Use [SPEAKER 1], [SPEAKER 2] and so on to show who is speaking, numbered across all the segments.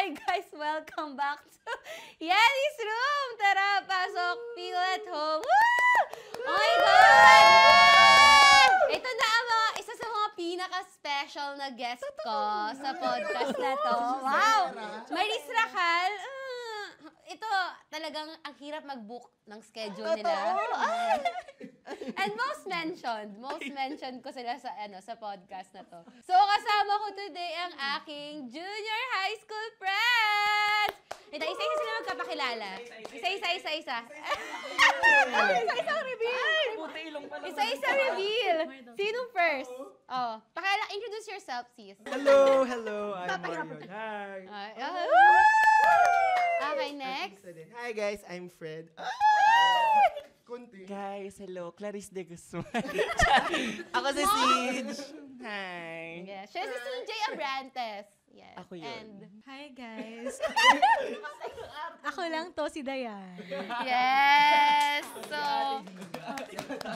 [SPEAKER 1] Hi guys! Welcome back to Yenny's Room! Tara, pasok! Feel at home! Woo! Oh my God! Ito na ang isa sa mga pinaka-special na guest ko sa podcast na to. Wow! Maris Racal. Ito, talagang ang hirap mag-book ng schedule nila. And most mentioned ko sila sa podcast na to. So, kasama ko today ang aking junior high school friends! Ito, isa-isa sila magkapakilala. Isa-isa reveal! Isa-isa reveal! Sinong first? Oh, introduce yourself, sis.
[SPEAKER 2] Hello! I'm Marion. Hi!
[SPEAKER 1] Okay, next.
[SPEAKER 2] Hi guys, I'm Fred.
[SPEAKER 3] Guys, hello. Clarice de Guzman. Ako si Siege. Hi.
[SPEAKER 1] Yeah, siya si CJ Abrantes. Yes.
[SPEAKER 3] Ako yun.
[SPEAKER 1] And,
[SPEAKER 4] Hi guys. Ako lang to, si Dayan.
[SPEAKER 1] yes! So,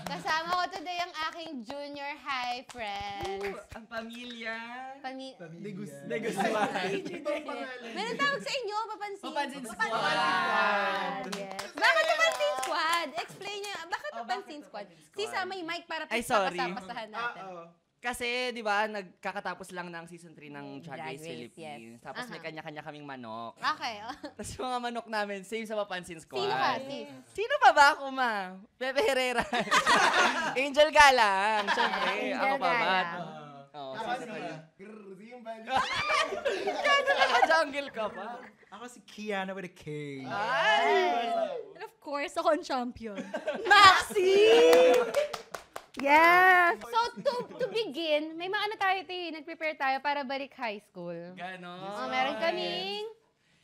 [SPEAKER 1] kasama ko today ang aking junior high friends.
[SPEAKER 3] Ang pamilya.
[SPEAKER 2] De Guzman.
[SPEAKER 1] Meron tawag sa inyo, papansin?
[SPEAKER 3] Papansin Squad.
[SPEAKER 1] Yes. Bakit papansin squad? Explain nyo, bakit papansin squad? Sisa, may mic para
[SPEAKER 3] Ay, sorry.
[SPEAKER 1] pasapasahan natin.
[SPEAKER 3] Kasi, di ba, nagkakatapos lang ng season 3 ng Drag Race Philippines.
[SPEAKER 1] Yes.
[SPEAKER 3] Tapos may kanya-kanya kaming manok.
[SPEAKER 1] Okay.
[SPEAKER 3] Tapos yung mga manok namin, same sa Papansin Squad.
[SPEAKER 1] Sino ka, sis?
[SPEAKER 3] Sino pa ba ako, ma? Pepe Herrera. Angel Galang. Siyempre,
[SPEAKER 1] Angel
[SPEAKER 3] ako pa ba?
[SPEAKER 1] Galang.
[SPEAKER 3] Oo,
[SPEAKER 2] Ako
[SPEAKER 3] sino
[SPEAKER 2] si
[SPEAKER 3] pa yun?
[SPEAKER 2] Ganda
[SPEAKER 3] Naka-jungle ka pa.
[SPEAKER 2] Ako si Kiana with a K.
[SPEAKER 4] And of course, ako ang champion.
[SPEAKER 1] Maxi! Yes! So, to begin, may mga nag-prepare tayo para balik high school.
[SPEAKER 3] Ganon.
[SPEAKER 1] Meron kaming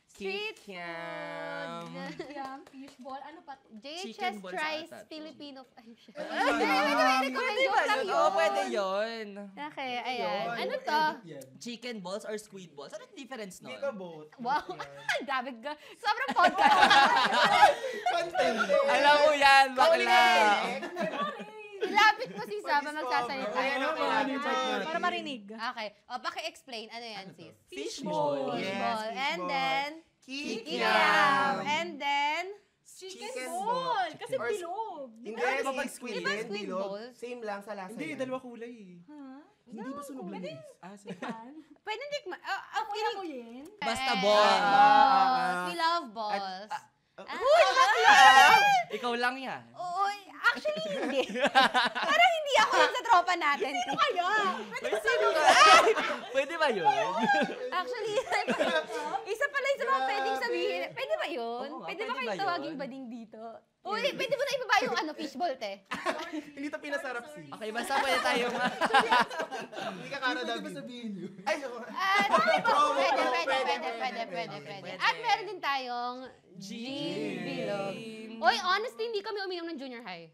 [SPEAKER 1] street
[SPEAKER 3] Kikiam.
[SPEAKER 4] Yum, fishball, ano pa?
[SPEAKER 1] JHS
[SPEAKER 3] Chicken balls
[SPEAKER 1] Tries
[SPEAKER 3] ata to.
[SPEAKER 1] Filipino. Ay, shit.
[SPEAKER 3] Pwede ba yun? Oo, pwede yun.
[SPEAKER 1] Okay, ayan. Ano to?
[SPEAKER 3] Chicken balls or squid balls? Ano yung difference nun?
[SPEAKER 2] Hindi ka both.
[SPEAKER 1] Wow! Dami ka. Sobrang podcast.
[SPEAKER 3] Alam mo yan, bakla.
[SPEAKER 1] Ilapit mo si Saba magsasalita.
[SPEAKER 4] Para marinig.
[SPEAKER 1] Okay. O, paki-explain. Ano yan, sis?
[SPEAKER 3] Fishball.
[SPEAKER 1] Fishball.
[SPEAKER 2] Yes,
[SPEAKER 1] And
[SPEAKER 2] fishball.
[SPEAKER 1] then,
[SPEAKER 2] Kikiam.
[SPEAKER 1] And then,
[SPEAKER 4] Chicken ball. Kasi
[SPEAKER 2] Or-
[SPEAKER 4] bilog.
[SPEAKER 2] Hindi,
[SPEAKER 3] Ano ba
[SPEAKER 2] si
[SPEAKER 3] pag
[SPEAKER 2] squid
[SPEAKER 1] Di ba
[SPEAKER 2] din,
[SPEAKER 1] squid
[SPEAKER 2] bilog.
[SPEAKER 1] balls?
[SPEAKER 2] Same lang sa lasa
[SPEAKER 5] Hindi,
[SPEAKER 2] yan.
[SPEAKER 5] dalawa kulay eh.
[SPEAKER 2] Hindi ba sunog lang yun?
[SPEAKER 1] pwede tikman.
[SPEAKER 4] Kuya ko yun.
[SPEAKER 3] Basta ball.
[SPEAKER 1] Balls. We love balls.
[SPEAKER 3] Ikaw lang yan.
[SPEAKER 1] Oo, actually, hindi. Parang hindi ako yun sa tropa natin. Sino kaya?
[SPEAKER 3] Pwede ba yun?
[SPEAKER 1] Actually, isa pala yung sa mga pwedeng sabihin. Pwede ba yun?
[SPEAKER 3] Oo nga,
[SPEAKER 1] Pwede ba
[SPEAKER 3] pwede
[SPEAKER 1] kayong
[SPEAKER 3] ba
[SPEAKER 1] tawaging
[SPEAKER 3] yun?
[SPEAKER 1] bading dito? Uy, pwede mo na ibaba yung fishball, te.
[SPEAKER 2] Hindi to pinasarap si.
[SPEAKER 3] Okay, basta pwede tayo
[SPEAKER 2] Hindi ka kara David. sabihin yun? Ay,
[SPEAKER 1] Pwede. At meron din tayong Gin Bilog. Oy, honestly, hindi kami uminom ng junior high.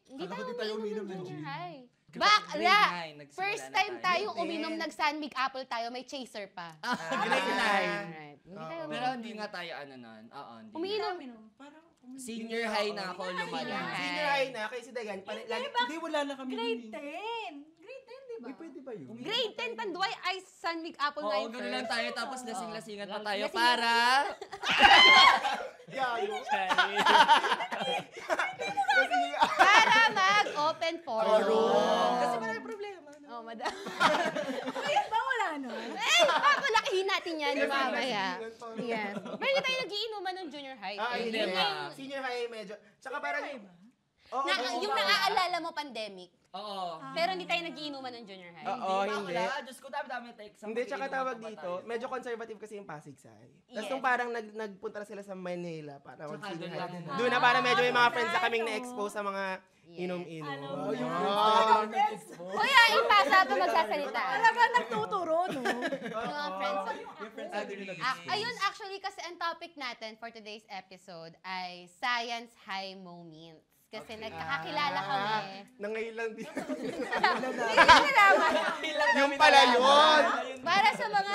[SPEAKER 1] Hindi tayo uminom ng junior high.
[SPEAKER 3] Grade
[SPEAKER 1] Bakla!
[SPEAKER 3] nine, nagsimula
[SPEAKER 1] First
[SPEAKER 3] na
[SPEAKER 1] time
[SPEAKER 3] tayo.
[SPEAKER 1] tayong uminom, nag-San Mig Apple tayo, may chaser pa.
[SPEAKER 3] Grade 9.
[SPEAKER 1] Alright. Hindi tayo
[SPEAKER 3] Pero
[SPEAKER 1] uminom.
[SPEAKER 3] hindi nga tayo nun. Oo, hindi.
[SPEAKER 1] Umiinom.
[SPEAKER 3] Senior high na ako lumala.
[SPEAKER 2] Senior high na, kasi si Dayan.
[SPEAKER 5] Hindi, wala na kami
[SPEAKER 4] Grade
[SPEAKER 5] nun eh.
[SPEAKER 4] 10. Grade 10, di ba?
[SPEAKER 5] Uy, pwede ba yun?
[SPEAKER 1] Grade 10, Tanduay Ice San Mig Apple na
[SPEAKER 3] Oo,
[SPEAKER 1] yung
[SPEAKER 3] gano'n lang
[SPEAKER 1] first.
[SPEAKER 3] tayo. Tapos lasing-lasingan pa tayo
[SPEAKER 1] Lasing-
[SPEAKER 3] para...
[SPEAKER 2] Yayo.
[SPEAKER 1] Para mag-open forum.
[SPEAKER 3] Kasi marami problema.
[SPEAKER 1] Oh, madam.
[SPEAKER 4] Ngayon ba wala na?
[SPEAKER 1] Papalakihin natin yan mamaya. Yes. Pero hindi tayo nagiinuman ng junior high.
[SPEAKER 2] Hindi
[SPEAKER 1] Yun
[SPEAKER 2] nga.
[SPEAKER 1] yung-
[SPEAKER 2] Senior high medyo. Tsaka parang Oo,
[SPEAKER 1] yung naaalala mo pandemic.
[SPEAKER 3] Oo.
[SPEAKER 1] Pero hindi tayo nagiinuman ng junior high.
[SPEAKER 2] Oo, hindi.
[SPEAKER 3] Diyos ko, dami-dami na exam.
[SPEAKER 2] Hindi, tsaka tawag dito, medyo conservative kasi yung Pasig-Say. Tapos
[SPEAKER 1] Yes.
[SPEAKER 2] nung parang nagpunta na sila sa Manila para
[SPEAKER 3] Tsaka
[SPEAKER 2] mag-senior
[SPEAKER 3] doon
[SPEAKER 2] high.
[SPEAKER 3] lang.
[SPEAKER 2] Doon na parang medyo may mga friends na kaming na-expose sa mga inom-inom.
[SPEAKER 1] Kuya, ipasa pa magsasalita.
[SPEAKER 4] Talaga nagtuturo, no?
[SPEAKER 1] Yung mga friends.
[SPEAKER 3] Your friends are doing it.
[SPEAKER 1] Ayun, actually, kasi ang topic natin for today's episode ay Science High Moments. Kasi nagkakakilala kami.
[SPEAKER 2] Nangayon din.
[SPEAKER 1] Hindi ko nalaman.
[SPEAKER 2] Yung pala yun!
[SPEAKER 1] Para sa mga...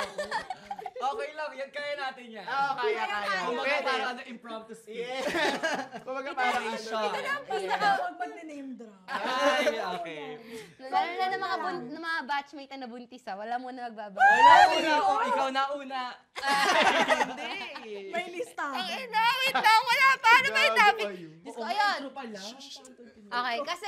[SPEAKER 3] Okay lang, yan kaya natin yan.
[SPEAKER 2] Oo, kaya.
[SPEAKER 3] Kumbaga
[SPEAKER 2] Pwede.
[SPEAKER 3] parang ano, impromptu speech.
[SPEAKER 2] Yeah. Kumbaga parang
[SPEAKER 3] Ito
[SPEAKER 4] Pinaka-huwag mag-name drop.
[SPEAKER 3] Ay, okay.
[SPEAKER 1] Lalo na ng mga ng mga batchmate na nabuntis wala mo na magbabawal.
[SPEAKER 3] Wala una. Ikaw na una. Hindi.
[SPEAKER 4] May listahan.
[SPEAKER 1] Ang ina, wait lang, wala pa. Ano ba yung topic? Diyos ko, ayun.
[SPEAKER 5] Intro pa lang.
[SPEAKER 1] Okay, kasi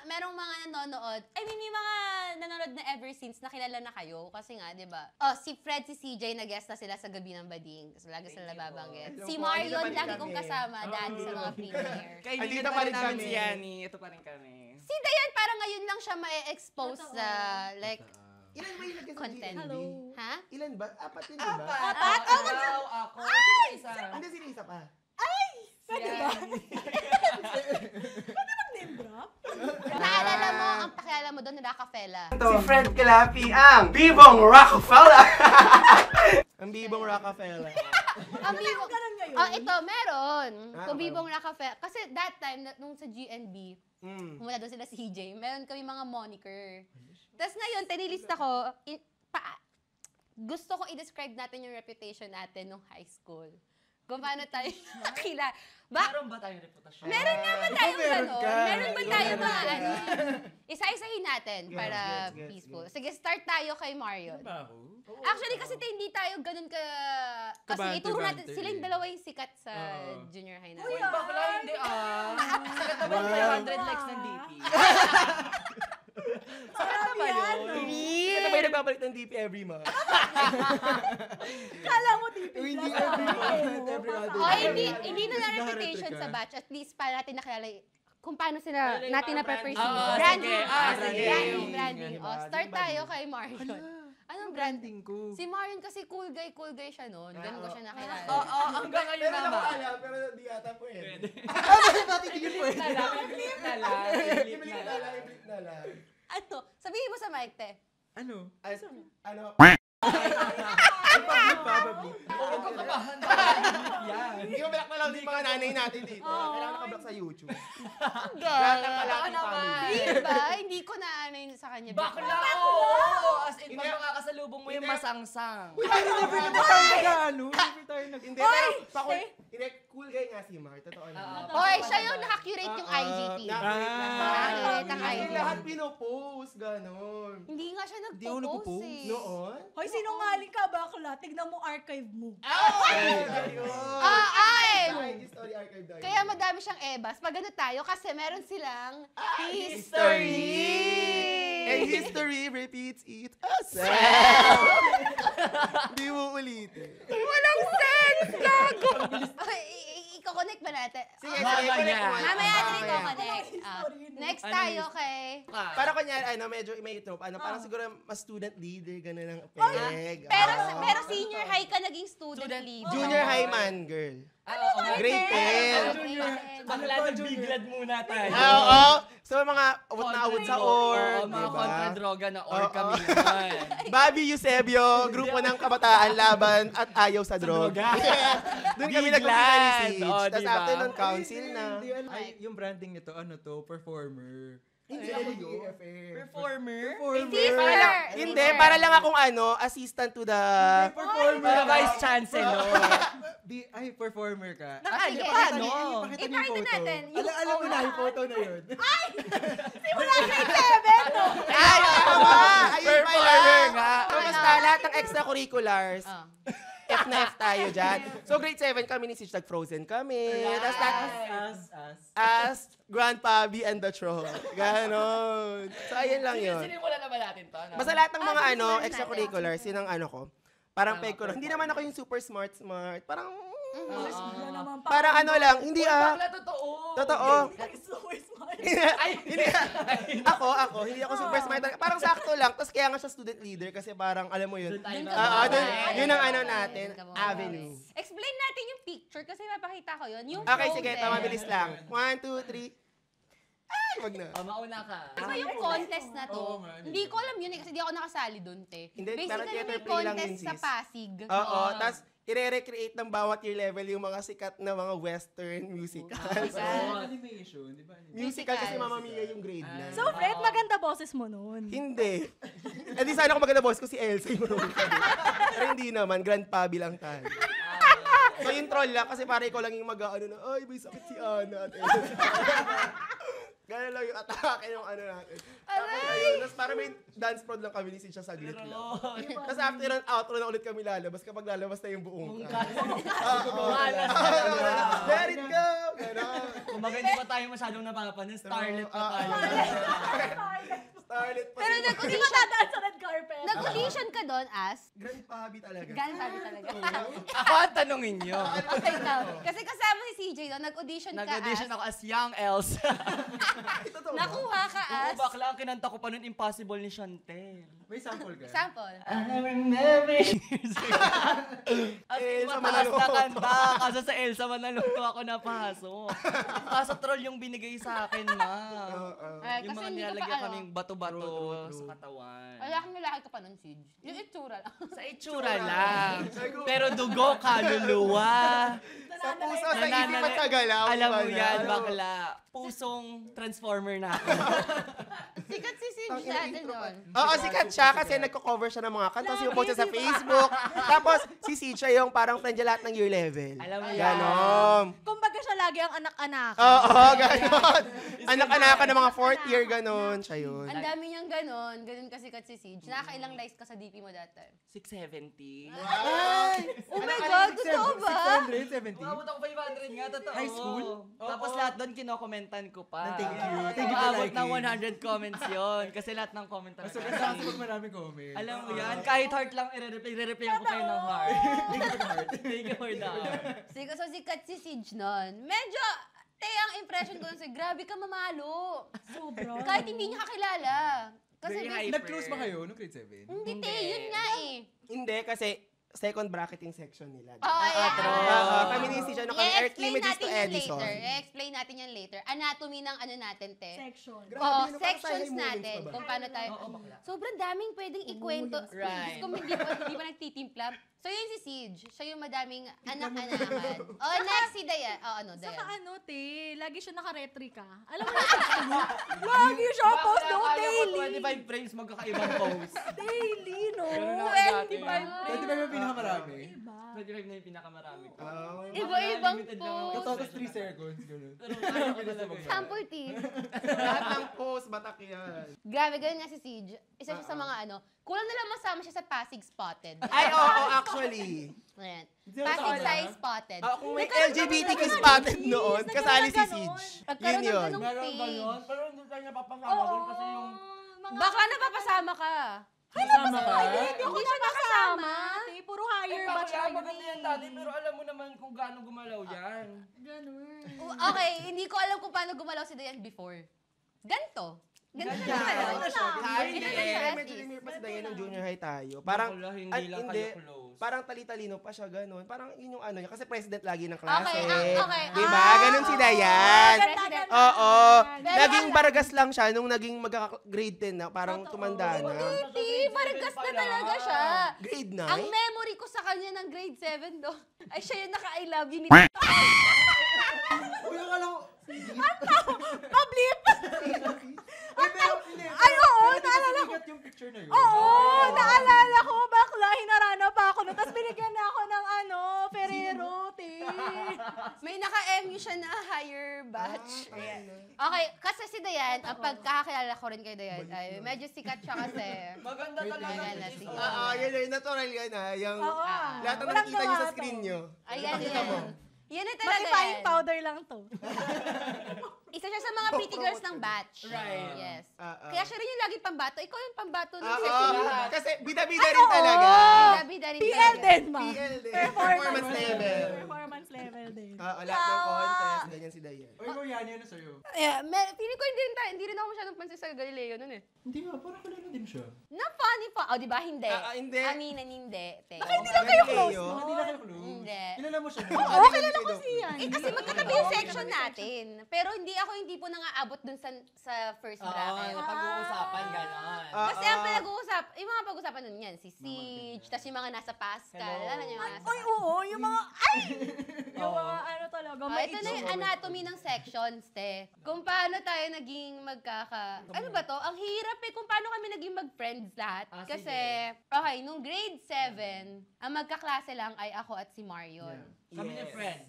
[SPEAKER 1] merong mga nanonood. I mean, may mga nanonood na ever since nakilala na kayo. Kasi nga, di ba? Oh, si Fred, si CJ, nag-guest na sila sa Gabi ng Bading. So, lagi sila nababanggit.
[SPEAKER 2] Hello
[SPEAKER 1] Si
[SPEAKER 2] po,
[SPEAKER 1] Marion,
[SPEAKER 2] andito pa rin
[SPEAKER 1] lagi kong
[SPEAKER 2] kami.
[SPEAKER 1] kasama dati sa mga premiere.
[SPEAKER 3] Kaibigan
[SPEAKER 2] Andito
[SPEAKER 3] pa
[SPEAKER 2] pa
[SPEAKER 3] rin
[SPEAKER 2] rin
[SPEAKER 3] namin
[SPEAKER 2] kami.
[SPEAKER 3] si Yani. Ito pa rin kami.
[SPEAKER 1] Si Dayan, parang ngayon lang siya ma-expose sa, like,
[SPEAKER 2] Ilan ba yung nag-guest sa
[SPEAKER 1] Content.
[SPEAKER 2] GNB?
[SPEAKER 4] Hello.
[SPEAKER 1] ha?
[SPEAKER 2] Ilan ba? Apat yun, di ba?
[SPEAKER 3] Apat? Ikaw, ako, sino isa?
[SPEAKER 2] Hindi, sino isa pa?
[SPEAKER 3] Pwede ba?
[SPEAKER 4] Name drop?
[SPEAKER 1] Naalala mo, ang pakilala mo doon, Rockefeller.
[SPEAKER 2] Si Fred Calapi ang Bibong Rockefeller! Ang Bibong Rockefeller.
[SPEAKER 1] Ang Bibong,
[SPEAKER 4] Ganun ngayon.
[SPEAKER 1] ito, meron. Kung
[SPEAKER 2] okay.
[SPEAKER 1] Bibong Rockefeller. Kasi that time, nung sa GNB,
[SPEAKER 2] Mm.
[SPEAKER 1] mula doon sila si CJ, meron kami mga moniker. Tapos ngayon, tinilista ko, gusto ko i-describe natin yung reputation natin nung high school. Kung paano tayo nakilala.
[SPEAKER 3] Meron ba tayong reputasyon?
[SPEAKER 1] Meron naman tayong
[SPEAKER 2] meron
[SPEAKER 1] gano'n.
[SPEAKER 2] ka.
[SPEAKER 1] Meron ba tayong mga
[SPEAKER 2] Meron
[SPEAKER 1] ano? Isa-isahin natin para
[SPEAKER 2] gets.
[SPEAKER 1] peaceful. Sige, start tayo kay Marion.
[SPEAKER 5] Ba ako?
[SPEAKER 1] Actually, kasi hindi tayo ganun ka... Kasi
[SPEAKER 5] Kabante-bante
[SPEAKER 1] ituro natin, sila yung
[SPEAKER 5] eh.
[SPEAKER 1] dalawa yung sikat sa
[SPEAKER 5] Oo.
[SPEAKER 1] junior high
[SPEAKER 3] Uy,
[SPEAKER 1] natin.
[SPEAKER 3] bakla, hindi Sagat naman
[SPEAKER 2] Wow.
[SPEAKER 3] 500 likes ng DP.
[SPEAKER 4] Sarap yan, no?
[SPEAKER 2] Ito ba yung nagbabalik ng DP every month?
[SPEAKER 4] Kala mo tipid
[SPEAKER 5] Uy, hindi
[SPEAKER 4] lang.
[SPEAKER 5] every month, every
[SPEAKER 4] Pasok.
[SPEAKER 5] other
[SPEAKER 1] O,
[SPEAKER 5] day.
[SPEAKER 1] hindi na
[SPEAKER 5] Naka-replica.
[SPEAKER 1] reputation sa batch. At least para natin nakilala kung paano sila natin na-perceive.
[SPEAKER 3] Oo,
[SPEAKER 1] Branding.
[SPEAKER 3] sige.
[SPEAKER 1] Branding,
[SPEAKER 2] Sige.
[SPEAKER 1] branding. O, start tayo kay Marion. Anong brand?
[SPEAKER 5] Branding ko.
[SPEAKER 1] Si Marion kasi cool guy siya noon. Ganun ko siya nakilala.
[SPEAKER 3] Oo, hanggang ngayon
[SPEAKER 2] Meron ako
[SPEAKER 3] naman.
[SPEAKER 2] alam, pero di ata pwede.
[SPEAKER 5] Bakit hindi pwede?
[SPEAKER 3] I-blip na lang.
[SPEAKER 2] I-blip na lang, i-blip na lang.
[SPEAKER 1] Ano? Sabihin mo sa mic, te.
[SPEAKER 5] Ano?
[SPEAKER 2] Ano?
[SPEAKER 5] Probably.
[SPEAKER 3] Yan.
[SPEAKER 2] Hindi mo balak na lang din mga nanay natin dito. Kailangan nakablock sa YouTube. Lahat ng
[SPEAKER 3] Baka
[SPEAKER 2] kalaki
[SPEAKER 3] naman.
[SPEAKER 2] family.
[SPEAKER 1] Diba? Hindi ko naanay sa kanya.
[SPEAKER 3] Bakla, oo. As in,
[SPEAKER 2] Hindi.
[SPEAKER 3] pag makakasalubong mo yung
[SPEAKER 2] Hindi.
[SPEAKER 3] masangsang.
[SPEAKER 5] Never tayo nag-ano. Never tayo nag-
[SPEAKER 2] Hindi, pero hindi, cool guy nga si Mar. Totoo naman.
[SPEAKER 1] Oy, siya yung naka-curate yung IG feed.
[SPEAKER 2] Na-curate
[SPEAKER 1] ang
[SPEAKER 2] Hindi
[SPEAKER 1] IG.
[SPEAKER 2] lahat pinopost, ganon.
[SPEAKER 1] Hindi nga siya
[SPEAKER 5] Hindi ako
[SPEAKER 1] nagpo-post
[SPEAKER 5] nagpo-post.
[SPEAKER 1] eh.
[SPEAKER 2] Noon?
[SPEAKER 4] Hoy, sinungaling ka, bakla. Tignan mo archive mo.
[SPEAKER 2] Ayun. Sa IG story archive dahil.
[SPEAKER 1] Kaya madami siyang ebas. Pag ano tayo, kasi meron silang
[SPEAKER 2] history! And history repeats itself. Di mo ulitin.
[SPEAKER 1] Walang sense, gago! I-connect ba natin?
[SPEAKER 2] Sige,
[SPEAKER 1] Ah,
[SPEAKER 2] sige.
[SPEAKER 3] Mamaya.
[SPEAKER 2] connect mo.
[SPEAKER 1] Mamaya natin
[SPEAKER 2] Mamaya.
[SPEAKER 1] i-connect. Next tayo kay...
[SPEAKER 2] Para kunyari, medyo may trope. Parang siguro mas student leader, gano'n ang peg.
[SPEAKER 1] Pero senior high ka naging student leader.
[SPEAKER 2] Junior high man, girl.
[SPEAKER 3] Oo,
[SPEAKER 2] Grade 10.
[SPEAKER 3] Bakla, nag-biglad muna tayo.
[SPEAKER 2] Oo. So, mga awot na awot sa org.
[SPEAKER 3] Mga
[SPEAKER 2] diba?
[SPEAKER 3] kontra-droga na or
[SPEAKER 2] Oo.
[SPEAKER 3] kami naman.
[SPEAKER 2] Bobby Eusebio, grupo ng kabataan laban at ayaw sa droga. Doon kami
[SPEAKER 3] Biglad.
[SPEAKER 2] nagpapila ni Siege.
[SPEAKER 3] Oo,
[SPEAKER 2] Tapos
[SPEAKER 3] diba?
[SPEAKER 2] after nun, council na.
[SPEAKER 5] Ay, yung branding nito, ano to? Performer.
[SPEAKER 2] Hindi ako EFR.
[SPEAKER 3] Performer?
[SPEAKER 1] Teacher!
[SPEAKER 2] Hindi, para lang akong assistant to the...
[SPEAKER 3] Para vice chancellor.
[SPEAKER 5] Performer ka.
[SPEAKER 1] Sige.
[SPEAKER 3] Paano?
[SPEAKER 5] Ipakita niyo yung
[SPEAKER 1] Ipakita
[SPEAKER 5] photo.
[SPEAKER 1] natin.
[SPEAKER 5] Alam mo na yung photo na yun.
[SPEAKER 4] Simula kay Seven, no?
[SPEAKER 2] Ay, tama! Ayun pala!
[SPEAKER 3] Performer nga.
[SPEAKER 2] Kamusta lahat ng extracurriculars?
[SPEAKER 1] Ah.
[SPEAKER 2] F na F tayo dyan. So, grade 7 kami ni Siege, nag-Frozen kami. Tapos as Grandpa B and the Troll. Ganon. So, ayun lang yun.
[SPEAKER 3] Sinimulan naman natin to. No?
[SPEAKER 2] Basta lahat ng mga
[SPEAKER 1] sinimulan natin.
[SPEAKER 2] extracurriculars, yun ang ko. Parang peg ko lang. Hindi naman ako yung super smart. Parang,
[SPEAKER 4] Bigla naman pa.
[SPEAKER 2] parang ano lang. Hindi
[SPEAKER 3] Bakla, totoo.
[SPEAKER 2] Totoo.
[SPEAKER 4] Super smart.
[SPEAKER 2] Hindi. Ako. Hindi ako super smart. Parang sakto lang. Tapos kaya nga siya student leader kasi parang, alam mo yun.
[SPEAKER 3] Doon tayo
[SPEAKER 2] Yun ang ano natin. Avenue.
[SPEAKER 1] Explain natin yung picture kasi mapakita ko yun. Yung
[SPEAKER 2] Okay,
[SPEAKER 1] Frozen.
[SPEAKER 2] sige. Tama, bilis lang. 1, 2, 3. Ay, wag na.
[SPEAKER 3] Mauna ka.
[SPEAKER 1] So yung contest na to,
[SPEAKER 5] Oo nga,
[SPEAKER 1] hindi ko alam yun eh, kasi di ako nakasali dun, te.
[SPEAKER 2] Hindi,
[SPEAKER 1] Basically,
[SPEAKER 2] pero theater
[SPEAKER 1] may
[SPEAKER 2] play lang
[SPEAKER 1] contest
[SPEAKER 2] yun,
[SPEAKER 1] sa
[SPEAKER 2] sis.
[SPEAKER 1] Pasig.
[SPEAKER 2] Oo, tapos i-recreate ng bawat year level yung mga sikat na mga western musicals.
[SPEAKER 5] Animation, di ba?
[SPEAKER 2] Musical kasi
[SPEAKER 1] Musical.
[SPEAKER 2] Mama Mia yung grade 9.
[SPEAKER 4] So, Fred, maganda boses mo noon.
[SPEAKER 2] Hindi. Eh di sana ako maganda boss ko si Elsie mo. Pero hindi naman, grandpa bilang tayo. So yung troll lang kasi para ikaw lang yung mag-ano na, ay may sakit si Ana at Elsie. Gano'n lang yung atake yung ano natin. Tapos ayun, tapos parang may dance prod lang kami ni Sid siya saglit lang. Tapos after ng outro na ulit kami lalabas kapag lalabas na yung buong ka. Let it go! Gano'n.
[SPEAKER 3] Kumbaga hindi pa tayo masyadong napapanin, starlet pa tayo.
[SPEAKER 2] Starlet pa
[SPEAKER 1] Pero
[SPEAKER 2] si
[SPEAKER 1] nag-audition,
[SPEAKER 4] Dadaan sa red carpet.
[SPEAKER 1] nag-audition ka doon as?
[SPEAKER 2] Grand Pabi talaga.
[SPEAKER 1] Gan sabi talaga.
[SPEAKER 3] Ako ang tanongin nyo.
[SPEAKER 1] Okay na. Kasi kasama si CJ doon, nag-audition ka
[SPEAKER 3] Nag-audition
[SPEAKER 1] as.
[SPEAKER 3] ako as Young Elsa.
[SPEAKER 2] Totoo ba?
[SPEAKER 1] Nakuha ka as.
[SPEAKER 3] Bakla ang kinanta ko pa nun, Impossible ni Chantel.
[SPEAKER 5] May sample ka?
[SPEAKER 1] Example.
[SPEAKER 3] I remember years ago. As in,
[SPEAKER 2] Elsa
[SPEAKER 3] mataas na
[SPEAKER 2] Manaloto.
[SPEAKER 3] kanta. Kaso sa Elsa Manaloto ako napasok. Kaso troll yung binigay sa akin, ma.
[SPEAKER 1] Ay,
[SPEAKER 3] Yung
[SPEAKER 1] kasi
[SPEAKER 3] mga
[SPEAKER 1] hindi ka pa
[SPEAKER 3] nilalagyan
[SPEAKER 1] ano.
[SPEAKER 3] kaming bato-bato
[SPEAKER 2] True.
[SPEAKER 3] sa katawan.
[SPEAKER 1] Lalaki ka pa nun, Sid. Yung itsura lang.
[SPEAKER 3] Sa itsura lang. Pero dugo, kaluluwa.
[SPEAKER 2] Sa puso, sa isip at sa galaw.
[SPEAKER 3] Alam mo
[SPEAKER 2] Ano?
[SPEAKER 3] yan, bakla. Pusong transformer na ako.
[SPEAKER 1] Sikat si Sid sa atin doon.
[SPEAKER 2] Oo, sikat siya kasi nagko-cover siya ng mga kanta. Tapos yung post niya sa Facebook. Tapos si Sid siya yung parang friend niya lahat ng year level.
[SPEAKER 3] Alam mo yan.
[SPEAKER 2] Ganon.
[SPEAKER 4] Kumbaga siya lagi ang anak-anak.
[SPEAKER 2] Oo, ganon. Anak-anakan ng mga fourth year, ganon. Siya yun.
[SPEAKER 1] Ang dami niyang ganon. Ganon kasikat si Sid. Nakakailang likes ka sa DP mo dati.
[SPEAKER 3] 670.
[SPEAKER 1] Oh my God, totoo ba?
[SPEAKER 5] 670?
[SPEAKER 3] Umabot ako 500 nga, totoo.
[SPEAKER 5] High school?
[SPEAKER 3] Tapos lahat doon kinokomentan ko pa.
[SPEAKER 5] Thank you. Thank you for
[SPEAKER 3] Umabot
[SPEAKER 5] liking.
[SPEAKER 3] ng 100 comments yon kasi lahat ng comment talaga.
[SPEAKER 5] Mas maganda kasi pag maraming comment.
[SPEAKER 3] Alam mo yan, kahit heart lang i-reply ko kayo ng heart.
[SPEAKER 5] Thank you for the heart.
[SPEAKER 3] Thank you for the heart.
[SPEAKER 1] So sikat si Sid nun. Medyo, ang impression ko nun sa'yo, grabe ka mamalo.
[SPEAKER 4] Sobra.
[SPEAKER 1] Kahit hindi niya kakilala. Kasi
[SPEAKER 3] Very
[SPEAKER 1] basic-
[SPEAKER 3] hyper.
[SPEAKER 5] Nag-close ba kayo nung grade 7?
[SPEAKER 1] hindi, yun nga eh.
[SPEAKER 2] Hindi, kasi second bracketing section nila.
[SPEAKER 1] Oo, yeah.
[SPEAKER 2] Kami ni Sid siya, no, kami Archimedes to Edison.
[SPEAKER 1] I-explain natin yan later. Anatomy ng ano natin, te.
[SPEAKER 4] Section.
[SPEAKER 2] Grabe,
[SPEAKER 1] Oh,
[SPEAKER 2] no, parang
[SPEAKER 1] sections
[SPEAKER 2] tayo moments
[SPEAKER 1] natin.
[SPEAKER 2] pa ba?
[SPEAKER 1] Kung paano tayo. Sobrang daming pwedeng ikwento.
[SPEAKER 3] Right.
[SPEAKER 1] Kung hindi pa nagtitimpla. So yun si Siege. Siya yung madaming anak-anakan. Oh, next si Dayan. Oh, ano,
[SPEAKER 4] Saka
[SPEAKER 1] Dayan.
[SPEAKER 4] ano, te, lagi siya nakaretrika. Alam mo na, lagi siya post, no? Daily.
[SPEAKER 3] 25 frames magkakaibang post.
[SPEAKER 4] Daily, no?
[SPEAKER 3] Ganun ako
[SPEAKER 1] 25
[SPEAKER 3] dati.
[SPEAKER 5] Pwede ba yung pinakamarami?
[SPEAKER 4] Diba?
[SPEAKER 3] 25 na yung pinakamarami ko.
[SPEAKER 1] Iba-ibang
[SPEAKER 3] Limited lang ako.
[SPEAKER 1] post.
[SPEAKER 5] Totoo, tapos 3 seconds. Ganun.
[SPEAKER 3] Pero kaya ko talaga yun.
[SPEAKER 1] Sample tea.
[SPEAKER 2] Lahat ng post, batak yan.
[SPEAKER 1] Grabe, ganun nga si Siege. Isa siya sa mga ano. Kulang na lang masama siya sa Pasig Spotted.
[SPEAKER 2] Ay, oo, actually.
[SPEAKER 1] Ayan.
[SPEAKER 5] Hindi ako
[SPEAKER 1] Pasig
[SPEAKER 5] nakakala.
[SPEAKER 1] Size Spotted.
[SPEAKER 2] Kung may LGBTQ spotted noon, kasali si Siege. Yun
[SPEAKER 1] Nagkaroon ng
[SPEAKER 2] yun.
[SPEAKER 1] ganung
[SPEAKER 3] Meron
[SPEAKER 1] page.
[SPEAKER 3] ganon, pero hindi tayo napapasama doon kasi yung...
[SPEAKER 1] Baka napapasama ka.
[SPEAKER 5] Kasama ka?
[SPEAKER 1] Hindi siya nakasama.
[SPEAKER 4] Te, puro higher
[SPEAKER 3] Eh,
[SPEAKER 4] batch
[SPEAKER 3] bakla,
[SPEAKER 4] lang
[SPEAKER 3] maganda yan dati, pero alam mo naman kung gaano gumalaw yan.
[SPEAKER 4] Ganun.
[SPEAKER 1] Okay, hindi ko alam kung paano gumalaw si Dayan before. Ganto. Ganto siya gumalaw.
[SPEAKER 2] Hindi,
[SPEAKER 1] Ganito siya as
[SPEAKER 2] medyo
[SPEAKER 1] is.
[SPEAKER 2] linear pa si Dayan ng junior high tayo. Parang,
[SPEAKER 3] Bakla, hindi lang
[SPEAKER 2] hindi.
[SPEAKER 3] kayo close.
[SPEAKER 2] Parang tali-talino pa siya, ganun. Parang yun yung ano niya, kasi president lagi ng klase.
[SPEAKER 1] Okay.
[SPEAKER 2] Diba? Ganun si Dayan.
[SPEAKER 1] President.
[SPEAKER 2] Oo.
[SPEAKER 1] Pero
[SPEAKER 2] Naging
[SPEAKER 1] alam-
[SPEAKER 2] Baragas lang siya nung naging grade 10 na, parang tumanda na.
[SPEAKER 1] Hindi, Baragas na talaga siya.
[SPEAKER 2] Grade 9?
[SPEAKER 1] Ang memory ko sa kanya ng grade 7 do, ay siya yung naka-I love you ni
[SPEAKER 5] Uy, akala ko...
[SPEAKER 4] Pablip!
[SPEAKER 5] Uy, pero hindi.
[SPEAKER 4] Ay, oo, naalala ko.
[SPEAKER 5] Sikat yung picture na yun.
[SPEAKER 4] Oo, naalala ko, bakla, hinarana pa ako nun. Tapos binigyan na ako ng ano, Ferrero, te.
[SPEAKER 1] May naka-MU siya na higher batch. Okay, kasi si Dayan, ang pagkakakilala ko rin kay Dayan, ay medyo sikat siya kasi.
[SPEAKER 3] Maganda talaga.
[SPEAKER 1] Maganda,
[SPEAKER 3] sis.
[SPEAKER 1] sige.
[SPEAKER 2] Oo, yun yun. Natural yan ha. Yung
[SPEAKER 4] Oo.
[SPEAKER 2] lahat ng
[SPEAKER 4] Walang
[SPEAKER 2] nakikita niyo sa
[SPEAKER 4] gawa
[SPEAKER 2] screen
[SPEAKER 4] to.
[SPEAKER 2] niyo.
[SPEAKER 1] Ayan,
[SPEAKER 2] Nakita mo.
[SPEAKER 1] Yan na talaga
[SPEAKER 4] Matifying
[SPEAKER 1] yan.
[SPEAKER 4] powder lang to.
[SPEAKER 1] Isa siya sa mga pretty girls ng batch.
[SPEAKER 3] Right.
[SPEAKER 1] Yes.
[SPEAKER 2] Ah.
[SPEAKER 1] Kaya siya rin yung laging pambato. Ikaw yung pambato ng
[SPEAKER 2] Oo,
[SPEAKER 1] section.
[SPEAKER 2] kasi bida-bida rin talaga.
[SPEAKER 1] Bida rin
[SPEAKER 4] PL
[SPEAKER 1] talaga.
[SPEAKER 4] din, ma.
[SPEAKER 2] PL din.
[SPEAKER 4] Performance
[SPEAKER 2] Performance level.
[SPEAKER 4] Performance level din.
[SPEAKER 2] Lahat ng contest, ganyan si Dayan.
[SPEAKER 5] Uy, kung yan, ano sa'yo?
[SPEAKER 1] Feeling ko hindi rin ako masyadong pansin sa Galileo nun eh.
[SPEAKER 5] Hindi nga, parang kilala din siya.
[SPEAKER 1] Na funny pa. O, di ba? Hindi.
[SPEAKER 2] Hindi.
[SPEAKER 1] Aminan hindi. Te.
[SPEAKER 2] Hindi lang kayo close,
[SPEAKER 5] Hindi na kayo close.
[SPEAKER 1] Hindi.
[SPEAKER 5] Kilala mo siya.
[SPEAKER 4] Oo, kilala ko siya.
[SPEAKER 1] Eh, kasi magkatabi yung section natin. Pero hindi po nangaabot dun sa first bracket.
[SPEAKER 3] Pag-uusapan, gano'n.
[SPEAKER 1] Kasi ang pinag-uusap, yung mga pag-uusapan nun yan, si Siege, tas yung mga nasa Pascal.
[SPEAKER 3] Hello.
[SPEAKER 1] Ano yung mga nasa
[SPEAKER 4] Ay, oo, yung mga, yung mga ano talaga, may
[SPEAKER 1] ito na yung anatomy ng sections, te. Kung paano tayo naging ano ba to? Ang hirap eh, kung paano kami naging mag-friends lahat.
[SPEAKER 3] Ah,
[SPEAKER 1] Kasi,
[SPEAKER 3] sige.
[SPEAKER 1] okay, nung grade 7, ang magkaklase lang ay ako at si Marion.
[SPEAKER 3] Kami ni friend.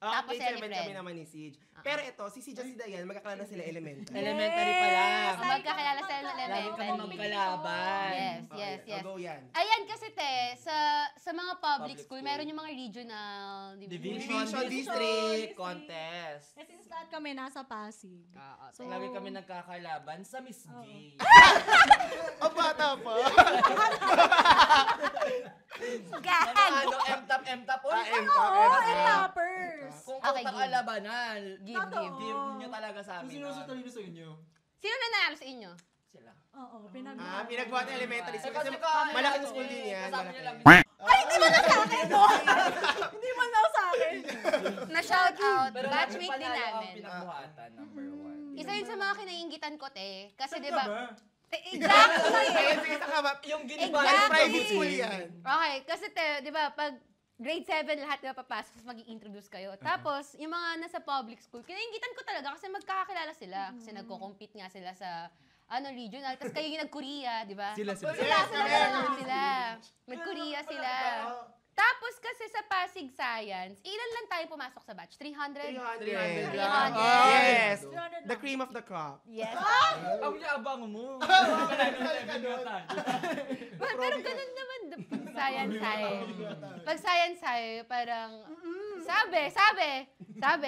[SPEAKER 1] Tapos
[SPEAKER 2] grade 7
[SPEAKER 1] Ellie
[SPEAKER 2] kami
[SPEAKER 1] Fred.
[SPEAKER 2] naman ni Siege. Pero ito, si Siege at si Dayan, magkakilala sila elementary.
[SPEAKER 3] Elementary pa lang.
[SPEAKER 1] Magkakilala sila ng
[SPEAKER 3] Lagi kami
[SPEAKER 1] elementary.
[SPEAKER 3] magkalaban.
[SPEAKER 1] Yes,
[SPEAKER 2] Oh,
[SPEAKER 1] yes,
[SPEAKER 2] yeah.
[SPEAKER 1] yes.
[SPEAKER 2] Oh, go yan.
[SPEAKER 1] Ayan kasi sa mga public
[SPEAKER 3] Public
[SPEAKER 1] school,
[SPEAKER 3] school.
[SPEAKER 1] meron yung mga regional,
[SPEAKER 3] Division,
[SPEAKER 2] District.
[SPEAKER 3] district, contest.
[SPEAKER 4] Eh, since lahat kami nasa Pasig.
[SPEAKER 3] So, lagi kami nagkakalaban sa Miss Gay.
[SPEAKER 2] Ang bata pa.
[SPEAKER 1] Gag!
[SPEAKER 3] Ano, M-top. Uy,
[SPEAKER 4] Oo, toppers.
[SPEAKER 3] Kung
[SPEAKER 1] Okay,
[SPEAKER 3] utang
[SPEAKER 1] give.
[SPEAKER 3] alabanan,
[SPEAKER 1] Give.
[SPEAKER 3] give nyo talaga sa
[SPEAKER 5] Kung
[SPEAKER 3] amin.
[SPEAKER 5] sino sa
[SPEAKER 3] nun.
[SPEAKER 5] talino sa inyo?
[SPEAKER 1] Sino nanalo sa inyo?
[SPEAKER 3] Sila.
[SPEAKER 4] Oo,
[SPEAKER 2] Pinagawa ng elementary school. Kasi
[SPEAKER 3] kami-
[SPEAKER 2] malaking school din yan.
[SPEAKER 3] Kasama
[SPEAKER 2] malaki.
[SPEAKER 3] nila.
[SPEAKER 4] Ay, hindi mo na sa akin, no? Hindi mo na sa akin.
[SPEAKER 1] Na-shout out,
[SPEAKER 3] Pero
[SPEAKER 1] batchmate din
[SPEAKER 3] panalo ang
[SPEAKER 1] namin.
[SPEAKER 3] pinagbuhatan, number 1.
[SPEAKER 1] Isa yun sa mga kinaiingitan ko, te. Kasi
[SPEAKER 5] Saan
[SPEAKER 1] di
[SPEAKER 5] ka
[SPEAKER 1] ba?
[SPEAKER 5] ba?
[SPEAKER 1] Exactly!
[SPEAKER 2] Ayun, sige, saka ba?
[SPEAKER 3] Yung
[SPEAKER 1] Exactly.
[SPEAKER 2] Private school yan.
[SPEAKER 1] Okay, kasi te, di ba, pag grade 7 lahat na papasok, tapos mag-i-introduce kayo. Tapos, yung mga nasa public school, kinaingitan ko talaga kasi magkakakilala sila. Kasi nagko-compete nga sila sa regional. Tapos kayo yung nag-Korea, di ba?
[SPEAKER 5] Sila.
[SPEAKER 1] Sila. Nag-Korea sila. Tapos kasi sa Pasig Science, ilan lang tayo pumasok sa batch? 300?
[SPEAKER 2] 300.
[SPEAKER 1] 300.
[SPEAKER 2] Yes.
[SPEAKER 4] 300
[SPEAKER 2] The cream of the crop.
[SPEAKER 1] Yes.
[SPEAKER 3] Ang yabang mo.
[SPEAKER 1] Pero ganun naman pag science ay. Pag science ay, parang, sabi,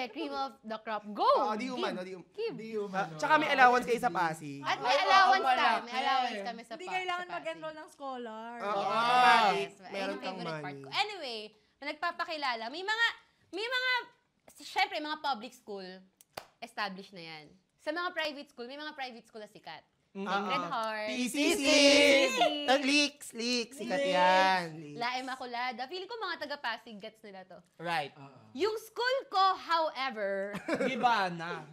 [SPEAKER 1] cream of the crop, go!
[SPEAKER 2] Di human. Di human.
[SPEAKER 1] Give.
[SPEAKER 2] Tsaka may allowance kayo sa Pasig.
[SPEAKER 1] At may
[SPEAKER 3] Ay,
[SPEAKER 1] allowance
[SPEAKER 3] oo,
[SPEAKER 1] tayo.
[SPEAKER 3] malaki.
[SPEAKER 1] May allowance kami sa
[SPEAKER 4] Hindi
[SPEAKER 1] sa
[SPEAKER 4] kailangan
[SPEAKER 1] Pasig.
[SPEAKER 4] mag-enroll ng scholar.
[SPEAKER 2] Oo,
[SPEAKER 1] Yes.
[SPEAKER 2] automatic.
[SPEAKER 1] Ayun
[SPEAKER 2] Meron
[SPEAKER 1] yung
[SPEAKER 2] kang
[SPEAKER 1] favorite part
[SPEAKER 2] money.
[SPEAKER 1] ko. Anyway, nagpapakilala, may mga, syempre, mga public school, established na yan. Sa mga private school, may mga private school na sikat. Sacred Heart.
[SPEAKER 2] PCC! Leaks. Sikat yan. Leaks.
[SPEAKER 1] La Immaculada. Feeling ko mga taga-Pasig gets nila to.
[SPEAKER 3] Right.
[SPEAKER 1] Yung school ko, however,
[SPEAKER 3] Gibana.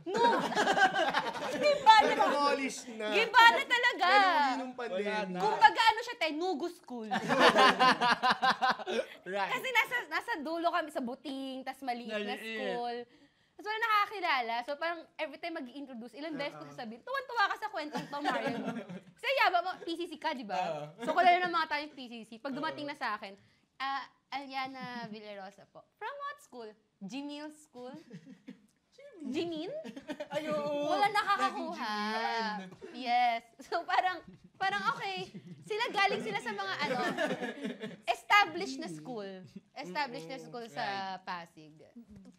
[SPEAKER 2] Demolish na.
[SPEAKER 1] giba na talaga.
[SPEAKER 2] Hindi nung
[SPEAKER 3] Wala
[SPEAKER 2] pandemic.
[SPEAKER 3] na.
[SPEAKER 1] Kung baga ano siya, Nugu School.
[SPEAKER 3] Right.
[SPEAKER 1] Kasi nasa dulo kami sa buting, tas maliit na
[SPEAKER 3] Maliit.
[SPEAKER 1] school. Tapos wala nakakilala. So parang every time mag-i-introduce, ilang beses ko sasabihin, tuwan-tuwa ka sa kwentong to, Marian. Kasi yaba mo, PCC ka, di ba? So kilala ng mga tayong PCC. Pag dumating na sa akin, Aliana Villarosa po. From what school? Jimil School? Jimin?
[SPEAKER 3] Ayun.
[SPEAKER 1] Wala nakakakuha. Yes. So parang okay. Galing sila sa mga established na school. Established na school sa Pasig.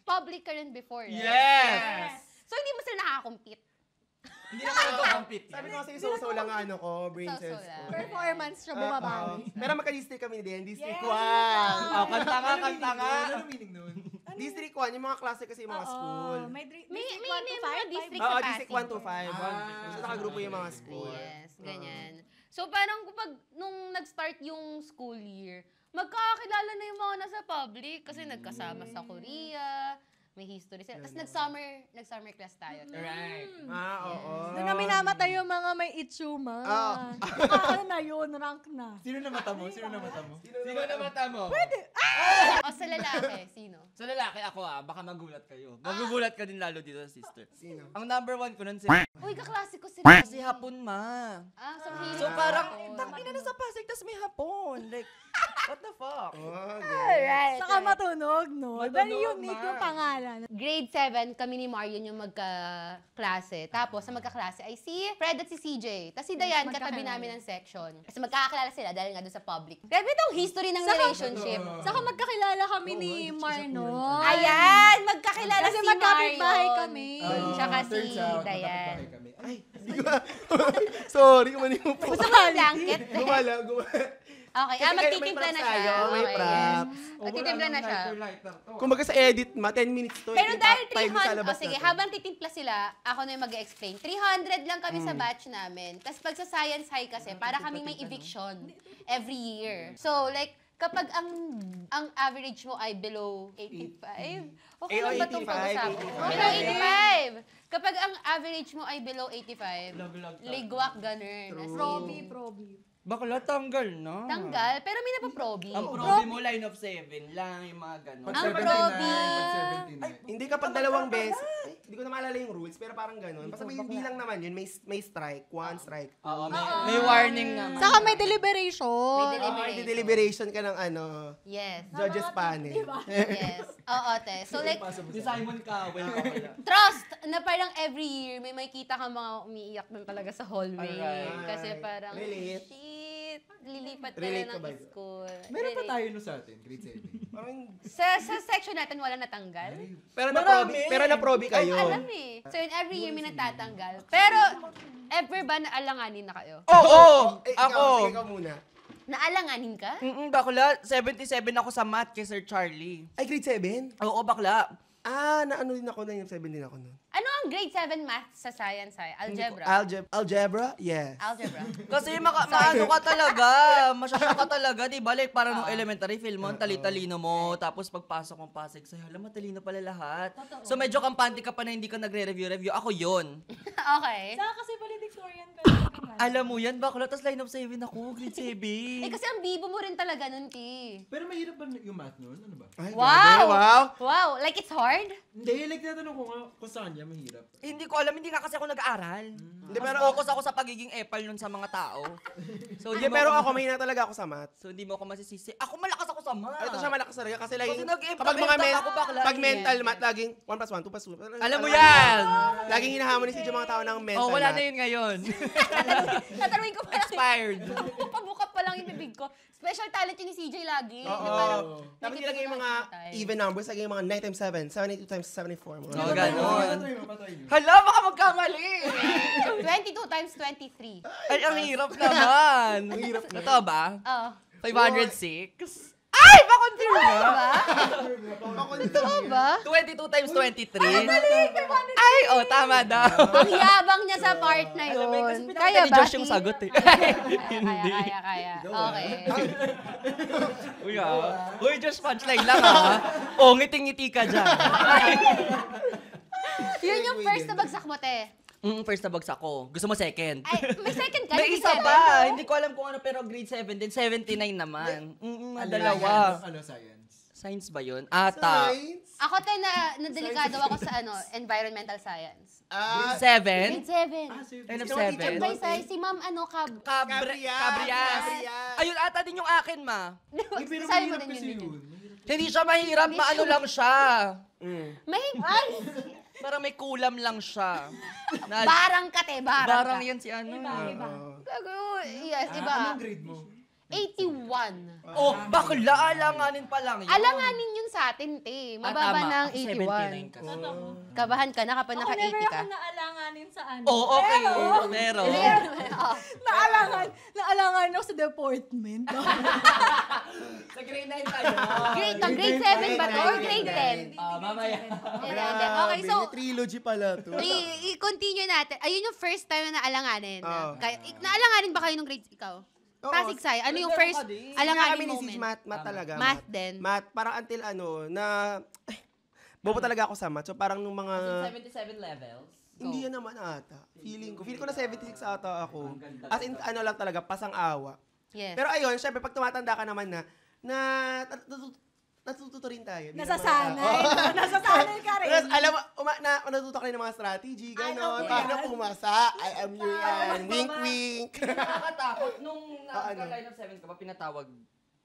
[SPEAKER 1] Public ka rin before, right?
[SPEAKER 3] Yes!
[SPEAKER 1] So hindi mo sila nakaka-compete.
[SPEAKER 3] Hindi naman nag-compete.
[SPEAKER 2] Sabi ko kasi so lang brain
[SPEAKER 1] So-so
[SPEAKER 2] cells
[SPEAKER 1] lang.
[SPEAKER 2] ko.
[SPEAKER 4] Performance siya bumabawi.
[SPEAKER 2] Pero magka-district kami din. District 1.
[SPEAKER 3] Oh, kanta nga.
[SPEAKER 5] Ano meaning nun?
[SPEAKER 2] District 1, yung mga klase kasi yung mga school.
[SPEAKER 4] May
[SPEAKER 1] May
[SPEAKER 4] district 1 to
[SPEAKER 1] mga
[SPEAKER 4] 5.
[SPEAKER 1] district
[SPEAKER 2] Oo,
[SPEAKER 1] sa
[SPEAKER 2] District
[SPEAKER 1] Pasig.
[SPEAKER 2] 1 to 5. So nakagrupo yung mga school.
[SPEAKER 1] Yes, ganyan. So parang kapag nung nag-start yung school year, magkakakilala na yung mga nasa public kasi nagkasama sa Korea, may history sila. Tapos nag-summer class tayo.
[SPEAKER 3] Right.
[SPEAKER 2] Oo.
[SPEAKER 4] Doon na minamatay yung mga may itsuma. Ano na yun, rank na.
[SPEAKER 5] Sino na mata mo? Sino na mata mo?
[SPEAKER 3] Sino na mata mo?
[SPEAKER 1] O sa lalaki, sino?
[SPEAKER 3] Sa lalaki ako baka magulat kayo. Magugulat ka din lalo dito, sister.
[SPEAKER 2] Sino?
[SPEAKER 3] Ang number 1 ko nun si...
[SPEAKER 1] Uy, kaklase ko sila.
[SPEAKER 3] Kasi hapon, ma.
[SPEAKER 1] So hilig
[SPEAKER 3] So
[SPEAKER 1] ako.
[SPEAKER 3] parang, tangina na sa Pasig, tas may hapon. Like, what the fuck?
[SPEAKER 1] Alright.
[SPEAKER 4] Saka matunog, no?
[SPEAKER 3] Matunog,
[SPEAKER 4] Very unique
[SPEAKER 3] ma.
[SPEAKER 4] yung pangalan.
[SPEAKER 1] Grade 7, kami ni Marion yung magka-klase. Tapos, sa magka-klase ay si Fred at si CJ. Tapos si Dayan, katabi namin ng section. Kasi magkakakilala sila dahil nga doon sa public. Grabe itong history ng relationship.
[SPEAKER 4] Saka magkakilala kami ni Marno.
[SPEAKER 1] Ayan! Magkakilala
[SPEAKER 4] Kasi
[SPEAKER 1] si
[SPEAKER 4] magkapit-bahay
[SPEAKER 1] Marion.
[SPEAKER 4] kami.
[SPEAKER 1] Tsaka si
[SPEAKER 5] Turns out,
[SPEAKER 1] Dayan.
[SPEAKER 5] magkapit-bahay kami. Ay,
[SPEAKER 2] Sorry, kumani mo po.
[SPEAKER 1] Gusto mo yung blanket?
[SPEAKER 2] Gumala.
[SPEAKER 1] Okay,
[SPEAKER 2] Kasi may
[SPEAKER 1] magtitimpla na
[SPEAKER 2] props
[SPEAKER 1] siya.
[SPEAKER 2] tayo, may
[SPEAKER 1] Okay,
[SPEAKER 2] props.
[SPEAKER 1] yes. Magtitimpla na siya.
[SPEAKER 2] Kumbaga sa edit, 10 minutes to.
[SPEAKER 1] Pero dahil
[SPEAKER 2] time sa
[SPEAKER 1] 300,
[SPEAKER 2] labas
[SPEAKER 1] sige,
[SPEAKER 2] natin.
[SPEAKER 1] habang titimpla sila, ako na yung mag-explain. 300 lang kami sa batch namin. Tapos pag sa Science High kasi, para kaming may eviction every year. So, like, kapag ang average mo ay below 85, okay lang ba itong
[SPEAKER 2] 85,
[SPEAKER 1] pag-usapan?
[SPEAKER 2] 85.
[SPEAKER 1] Below 85! Kapag ang average mo ay below 85, ligwak, ganun. As in,
[SPEAKER 4] Probi.
[SPEAKER 3] Bakla, tanggal na.
[SPEAKER 1] tanggal, pero may napaprobi.
[SPEAKER 3] Ang probi mo, line of 7 lang, yung mga gano'n.
[SPEAKER 1] Ang probi.
[SPEAKER 5] Pag 79.
[SPEAKER 2] Hindi kapag dalawang beses. hindi ko na maalala yung rules, pero parang ganun. Basta may bilang naman yun, may strike, one strike.
[SPEAKER 3] Oo, may warning naman.
[SPEAKER 4] Saka may deliberation.
[SPEAKER 1] May
[SPEAKER 2] Deliberation ka ng
[SPEAKER 1] Yes.
[SPEAKER 2] judges panel.
[SPEAKER 1] Yes. Oo, te. So like,
[SPEAKER 3] Si Simon Cowell pa pala.
[SPEAKER 1] trust na parang every year may makita ka mga umiiyak doon talaga sa hallway.
[SPEAKER 3] Alright.
[SPEAKER 1] Kasi parang,
[SPEAKER 2] Relate.
[SPEAKER 1] shit, lilipat
[SPEAKER 2] Relate
[SPEAKER 1] na
[SPEAKER 2] ka ba
[SPEAKER 1] ng
[SPEAKER 2] yun?
[SPEAKER 1] school.
[SPEAKER 5] Meron pa
[SPEAKER 1] Relate.
[SPEAKER 5] tayo no sa atin, grade 7.
[SPEAKER 2] Parang,
[SPEAKER 1] Sa section natin wala natanggal.
[SPEAKER 2] pero na-probi kayo.
[SPEAKER 1] Alam eh. So in every year may natatanggal. Pero, ever ba naalanganin na kayo?
[SPEAKER 3] Oo!
[SPEAKER 2] Eh,
[SPEAKER 3] Ako!
[SPEAKER 2] Sige, ikaw muna.
[SPEAKER 1] Naalanganin ka?
[SPEAKER 3] Bakla, 77 ako sa math kay Sir Charlie.
[SPEAKER 2] Ay, grade 7?
[SPEAKER 3] Oo, bakla.
[SPEAKER 2] Naano din ako, 9-7 din ako nun.
[SPEAKER 1] Ano ang grade 7 math sa science? Algebra?
[SPEAKER 2] Algebra? Yes.
[SPEAKER 1] Algebra.
[SPEAKER 3] Kasi maano ka talaga, masyasya ka talaga, di ba? Like, parang nung elementary, feel mo, ang tali-talino mo, tapos pagpasok mong pasig sa'yo, alam mo, talino pala lahat. So, medyo kampante ka pa na hindi ka nagre-review. Ako yon.
[SPEAKER 1] Okay.
[SPEAKER 4] Saka kasi valedictorian ka.
[SPEAKER 3] Alam mo yan, bakla, tas line of 7 ako, grade 7.
[SPEAKER 1] Eh kasi ang bibo mo rin talaga nun, Ti.
[SPEAKER 5] Pero mahirap ba yung math nun? Ano ba?
[SPEAKER 2] Ay,
[SPEAKER 1] Wow!
[SPEAKER 2] grabe, wow!
[SPEAKER 1] Wow! Like it's hard?
[SPEAKER 5] Hindi, like tinatanong ko nga kung saan niya mahirap.
[SPEAKER 3] Hindi ko alam, hindi nga kasi ako nag-aaral.
[SPEAKER 2] Hindi,
[SPEAKER 3] Mas
[SPEAKER 2] pero
[SPEAKER 3] focus ako sa pagiging epal nun sa mga tao. So,
[SPEAKER 2] Hindi, pero ako, mahina talaga ako sa math.
[SPEAKER 3] So, hindi mo ako masisisi. Ako malakas ako sa math.
[SPEAKER 2] Ito siya malakas talaga kasi laging,
[SPEAKER 3] Kasi nag-implement
[SPEAKER 2] kapag mga
[SPEAKER 3] ako bakla.
[SPEAKER 2] pag mental math, laging 1 plus 1, 2 plus 2.
[SPEAKER 3] Alam mo yan!
[SPEAKER 2] Laging hinahamon ni si mga tao ng mental
[SPEAKER 3] Oh, wala
[SPEAKER 2] math.
[SPEAKER 3] na yun ngayon.
[SPEAKER 1] Tatanungin ko pa lang.
[SPEAKER 3] Expired.
[SPEAKER 1] Pabuka pa lang yung bibig ko. Special talent yun ni CJ lagi.
[SPEAKER 2] Oo.
[SPEAKER 1] Na parang,
[SPEAKER 2] Tapos
[SPEAKER 1] negative
[SPEAKER 2] nilagay yung mga
[SPEAKER 1] time.
[SPEAKER 2] even numbers, lagay yung mga 9 times 7, 72 times 74. Mga
[SPEAKER 3] Oh, ganon.
[SPEAKER 5] Patry mo.
[SPEAKER 3] Hala, baka magkamali.
[SPEAKER 1] 22 times 23.
[SPEAKER 3] Ay, ang hirap naman.
[SPEAKER 2] Ang hirap na.
[SPEAKER 3] Totoo ba?
[SPEAKER 1] Oo.
[SPEAKER 3] 506? Ay, pa-confirm ba?
[SPEAKER 1] Totoo ba?
[SPEAKER 3] 22 times 23? Ay, tama daw.
[SPEAKER 1] Ang yabang niya sa part na yun. Kaya
[SPEAKER 3] Ni
[SPEAKER 1] ba?
[SPEAKER 3] Josh yung sagot eh.
[SPEAKER 1] Kaya. Okay.
[SPEAKER 3] Uy, Josh, punchline lang ha. O, ngiting-ngiti ka dyan.
[SPEAKER 1] Yun yung first na bagsak mo, te.
[SPEAKER 3] First na bagsak ko. Gusto mo second?
[SPEAKER 1] Ay, may second ka?
[SPEAKER 3] May
[SPEAKER 1] Hindi
[SPEAKER 3] isa
[SPEAKER 1] seven,
[SPEAKER 3] pa.
[SPEAKER 1] no?
[SPEAKER 3] Hindi ko alam kung ano, pero grade 7 din. 79 naman.
[SPEAKER 5] Ano,
[SPEAKER 3] Dalawa.
[SPEAKER 5] Ano, science?
[SPEAKER 3] Science ba yun? Ata.
[SPEAKER 2] Science?
[SPEAKER 1] Ako, te, nadelikado ako sa environmental science.
[SPEAKER 3] Grade 7?
[SPEAKER 1] Grade 7.
[SPEAKER 3] Line of
[SPEAKER 2] Sino ang teacher
[SPEAKER 3] 7?
[SPEAKER 2] mo?
[SPEAKER 1] Say, si Ma'am,
[SPEAKER 2] Cabrias.
[SPEAKER 3] Cabrias. Ayun ata din yung akin, ma.
[SPEAKER 5] Pero
[SPEAKER 1] Sabi mo
[SPEAKER 5] mahirap
[SPEAKER 1] din
[SPEAKER 5] kasi
[SPEAKER 1] yun.
[SPEAKER 5] yun.
[SPEAKER 3] Hindi siya mahirap, maano lang siya.
[SPEAKER 1] May, ay,
[SPEAKER 3] Parang may kulam lang siya. Na,
[SPEAKER 1] barang ka, te, barang
[SPEAKER 3] barang
[SPEAKER 1] ka.
[SPEAKER 3] yan si ano.
[SPEAKER 1] Gago, yes, iba.
[SPEAKER 5] Anong grade mo?
[SPEAKER 1] 81.
[SPEAKER 3] Oh, bakla, alanganin pa lang yun.
[SPEAKER 1] Alanganin yun sa atin, te. Mababa
[SPEAKER 3] tama.
[SPEAKER 1] ng
[SPEAKER 3] Ako
[SPEAKER 1] 81.
[SPEAKER 3] 79 kasi.
[SPEAKER 1] Kabahan ka na kapag
[SPEAKER 4] Ako
[SPEAKER 1] naka-80
[SPEAKER 4] never
[SPEAKER 1] ka.
[SPEAKER 4] ako naalanganin sa ano.
[SPEAKER 3] Oh, okay. Pero,
[SPEAKER 1] Oo.
[SPEAKER 4] Naalangan ako sa deportment.
[SPEAKER 3] sa grade 9 tayo.
[SPEAKER 1] Grade 7 ba to? Or grade 10?
[SPEAKER 3] Mamaya.
[SPEAKER 1] Okay, so,
[SPEAKER 2] May trilogy pala to.
[SPEAKER 1] i-continue natin. Ayun yung first time na naalanganin.
[SPEAKER 2] Oo.
[SPEAKER 1] Naalanganin ba kayo nung grade ikaw?
[SPEAKER 2] Oo.
[SPEAKER 1] Pasig Sai, ano yung first
[SPEAKER 2] Alanganin
[SPEAKER 1] alanganin
[SPEAKER 2] kami ni Sis,
[SPEAKER 1] moment?
[SPEAKER 2] math talaga.
[SPEAKER 1] Math din.
[SPEAKER 2] Math, parang until bobo talaga ako sa math. So parang nung mga,
[SPEAKER 3] 77 levels.
[SPEAKER 2] hindi yan naman ata. Feel ko na 76 ata ako. As in, lang talaga, pasang-awa.
[SPEAKER 1] Yes.
[SPEAKER 2] Pero ayun, syempre, pag tumatanda ka naman natututo rin tayo. Di
[SPEAKER 4] Nasasanay.
[SPEAKER 2] naman-
[SPEAKER 4] Nasasanay ka rin.
[SPEAKER 2] Tapos, alam mo, natututo ka rin ng mga strategy, gano'n.
[SPEAKER 4] okay.
[SPEAKER 2] Paano pumasa? I am your wink, wink.
[SPEAKER 3] Nakakatakot. Nung
[SPEAKER 2] ano?
[SPEAKER 3] naka-line of 7 ka ba, pinatawag,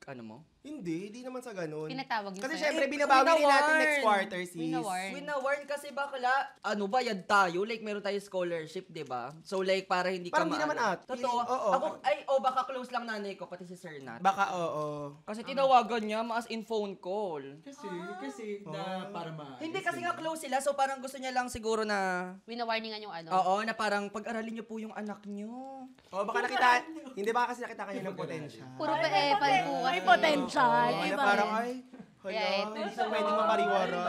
[SPEAKER 3] ano mo?
[SPEAKER 2] Hindi naman sa gano'n.
[SPEAKER 1] Pinatawag niyo
[SPEAKER 2] Kasi
[SPEAKER 1] sa'yo?
[SPEAKER 2] syempre, binabawi din natin
[SPEAKER 3] Winawarn.
[SPEAKER 2] next quarter, sis.
[SPEAKER 1] Winawarn.
[SPEAKER 3] Winawarn kasi bakla, bayad tayo. Like, meron tayo scholarship, di ba? So, like, para hindi ka
[SPEAKER 2] Parang hindi naman ata.
[SPEAKER 3] Totoo.
[SPEAKER 2] Oo.
[SPEAKER 3] Ako, baka close lang nanay ko, pati si Sir Nat.
[SPEAKER 2] Baka, oo.
[SPEAKER 3] Kasi tinawagan niya, as in phone call.
[SPEAKER 5] Kasi na para
[SPEAKER 3] Hindi kasi nga close sila, so parang gusto niya lang siguro na,
[SPEAKER 1] Winawarningan yung ano?
[SPEAKER 3] oo, na parang pag-aralin niyo po yung anak niyo.
[SPEAKER 2] O, baka nakita, hindi baka kasi nakita kanya ng potensya.
[SPEAKER 1] Puro pa po
[SPEAKER 4] May potential.
[SPEAKER 2] Oo, na
[SPEAKER 4] Iba.
[SPEAKER 2] parang, ay,
[SPEAKER 1] Yeah,
[SPEAKER 2] hala, hindi siya pwedeng mapariwara.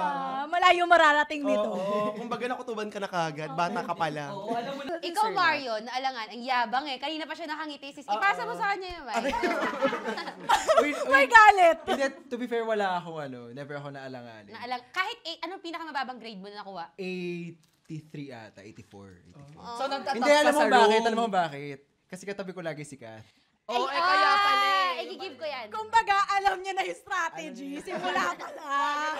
[SPEAKER 4] Malayo mararating nito.
[SPEAKER 2] Oo, kumbaga nakutuban ka na kagad, bata ka pa lang.
[SPEAKER 3] Oo, alam mo na.
[SPEAKER 1] Ikaw, Mario, naalangan. Ang yabang eh. Kanina pa siya nakangiti. Sis, ipasa mo sa kanya yung mic.
[SPEAKER 4] May galit.
[SPEAKER 5] Hindi, to be fair, wala ako never ako naalanganin.
[SPEAKER 1] Kahit anong pinakamababang grade mo na nakuha?
[SPEAKER 5] 83 ata, 84.
[SPEAKER 3] So, nagtatap
[SPEAKER 5] Hindi,
[SPEAKER 3] ka
[SPEAKER 5] alam mo
[SPEAKER 3] sa
[SPEAKER 5] bakit?
[SPEAKER 3] room.
[SPEAKER 5] Alam mo bakit? Kasi katabi ko lagi si Kat.
[SPEAKER 3] Oo, kaya pala.
[SPEAKER 1] i-give ko yan.
[SPEAKER 4] Kumbaga, alam niya na yung strategy. Simula pa lang.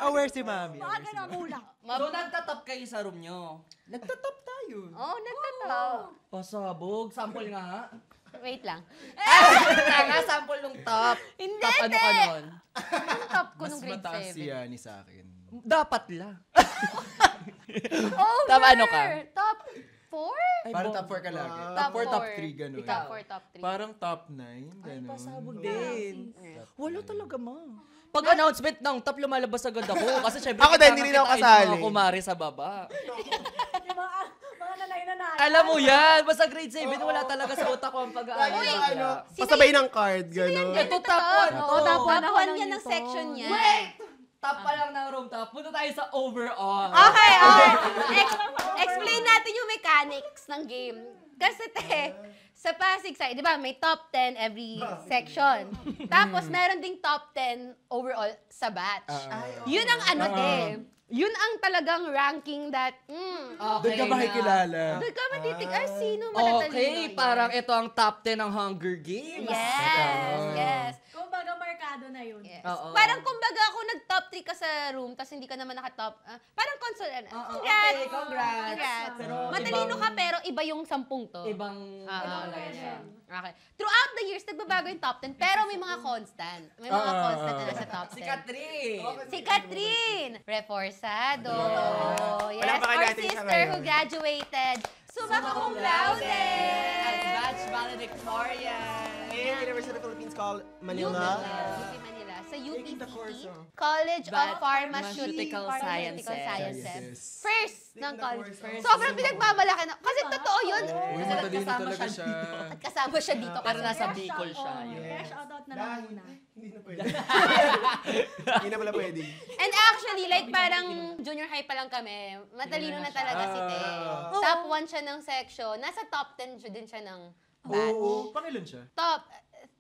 [SPEAKER 5] Aware si Mami.
[SPEAKER 4] Baka ganun muna.
[SPEAKER 3] So, nagtatap kayo sa room nyo.
[SPEAKER 5] Nagtatop tayo.
[SPEAKER 1] Oh, nagtatap.
[SPEAKER 3] Pasabog. Sample nga.
[SPEAKER 1] Wait lang.
[SPEAKER 3] Nga, sample nung top.
[SPEAKER 1] Hindi,
[SPEAKER 3] Top ano ka nun?
[SPEAKER 1] Anong top ko
[SPEAKER 5] Mas
[SPEAKER 1] nung grade
[SPEAKER 5] mataas
[SPEAKER 1] 7?
[SPEAKER 5] si Yani sa akin.
[SPEAKER 3] Dapat lang.
[SPEAKER 1] Over!
[SPEAKER 3] Top ano ka?
[SPEAKER 1] Top 4?
[SPEAKER 5] Parang top 4 ka lagi.
[SPEAKER 1] Top
[SPEAKER 5] Top 4, top
[SPEAKER 1] four.
[SPEAKER 5] 3, gano'n.
[SPEAKER 1] Top 4, top 3.
[SPEAKER 5] Parang top 9, gano'n.
[SPEAKER 3] Pasabog din.
[SPEAKER 1] Yes.
[SPEAKER 3] Wala talaga, ma. Pag announcement ng top, lumalabas agad ako. Kasi syempre,
[SPEAKER 2] Ako din, hindi rin ako kasali.
[SPEAKER 3] Mga kumari sa baba.
[SPEAKER 4] Yung mga nanay-nanay.
[SPEAKER 3] Alam mo yan, basta grade 7, wala talaga sa utak ko ang pag-aaral.
[SPEAKER 2] Lagi
[SPEAKER 3] Kaya-
[SPEAKER 2] ano, pasabay ng card, gano'n.
[SPEAKER 3] Ito top 1.
[SPEAKER 1] Oo,
[SPEAKER 4] top one
[SPEAKER 1] top
[SPEAKER 4] ako
[SPEAKER 1] 1
[SPEAKER 4] ng
[SPEAKER 1] yan ng
[SPEAKER 4] Newton.
[SPEAKER 1] section niya.
[SPEAKER 3] Top pa lang ng room top. Punta tayo sa overall.
[SPEAKER 1] Okay. Explain natin yung mechanics ng game. Kasi sa Pasig side, di ba, may top 10 every section. Tapos, meron ding top 10 overall sa batch. Yun ang yun ang talagang ranking that,
[SPEAKER 5] Doon ka makikilala.
[SPEAKER 1] doon ka matitig, sino matatalino
[SPEAKER 3] Okay,
[SPEAKER 1] yan?
[SPEAKER 3] parang ito ang top 10 ng Hunger Games.
[SPEAKER 1] Yes.
[SPEAKER 4] Kumbaga, markado na yun.
[SPEAKER 1] Yes.
[SPEAKER 3] Oo.
[SPEAKER 1] Parang kumbaga ako nag-top 3 ka sa room, tapos hindi ka naman naka-top. Parang console.
[SPEAKER 3] Okay, congrats.
[SPEAKER 1] Congrats.
[SPEAKER 3] Pero
[SPEAKER 1] Matalino
[SPEAKER 3] ibang-
[SPEAKER 1] ka, pero iba yung 10 to.
[SPEAKER 3] Ibang
[SPEAKER 1] Ganyan. Okay. Throughout the years, nagbabago yung top 10, pero may mga constant. May mga constant na nasa top 10.
[SPEAKER 3] Si Catherine.
[SPEAKER 1] Si Catherine Reforzado. Yes,
[SPEAKER 2] Palapakan
[SPEAKER 1] our
[SPEAKER 2] natin siya
[SPEAKER 1] sister who
[SPEAKER 2] ngayon.
[SPEAKER 1] graduated. Summa cum laude.
[SPEAKER 3] As batch valedictorian.
[SPEAKER 2] University of the Philippines called
[SPEAKER 1] UP
[SPEAKER 2] Manila.
[SPEAKER 1] Manila. Sa UPCT,
[SPEAKER 5] oh.
[SPEAKER 1] College of
[SPEAKER 3] Pharmaceutical
[SPEAKER 1] Pharmaceutical
[SPEAKER 3] Sciences.
[SPEAKER 1] Sciences. First ng college.
[SPEAKER 2] First.
[SPEAKER 1] Sobrang pinagmamalaki na. Kasi totoo yun.
[SPEAKER 5] Uy,
[SPEAKER 3] Kasi
[SPEAKER 5] matalino
[SPEAKER 3] kasama
[SPEAKER 5] talaga
[SPEAKER 3] siya
[SPEAKER 5] siya.
[SPEAKER 1] At kasama siya dito.
[SPEAKER 3] Pero
[SPEAKER 1] Kasi
[SPEAKER 3] nasa Bicol siya.
[SPEAKER 4] Kaya shoutout na lang muna.
[SPEAKER 2] Hindi na pwede. Hindi na pala pwede.
[SPEAKER 1] And actually, like parang junior high pa lang kami, matalino na talaga si Te. Top 1 siya ng section. Nasa top 10 siya din siya ng batch.
[SPEAKER 5] Oo, pangilan siya?
[SPEAKER 1] Top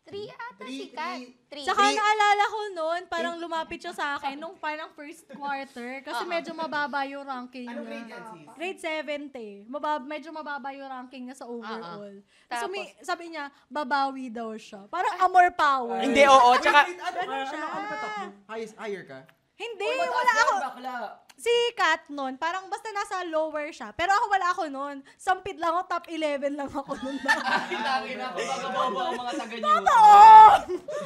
[SPEAKER 1] 3 ata si Kat. 3.
[SPEAKER 4] Saka naalala ko noon, parang lumapit siya sa akin nung parang first quarter. Kasi medyo mababa yung ranking
[SPEAKER 2] Anong grade
[SPEAKER 4] niya.
[SPEAKER 2] yan, sis?
[SPEAKER 4] Grade 70. Medyo mababa yung ranking niya sa overall.
[SPEAKER 1] Tapos?
[SPEAKER 4] Sabi niya, babawi daw siya. Parang amor power.
[SPEAKER 2] Hindi, oo. Tsaka,
[SPEAKER 5] Ano ba top mo? Higher ka?
[SPEAKER 4] Hindi, wala ako.
[SPEAKER 3] Bakla.
[SPEAKER 4] Si Kat nun, parang basta nasa lower siya. Pero wala ako nun. Sampid lang ako, top 11 lang ako nun.
[SPEAKER 3] Tangin ako, baga bobo ang mga taga-Newton.
[SPEAKER 4] Oo!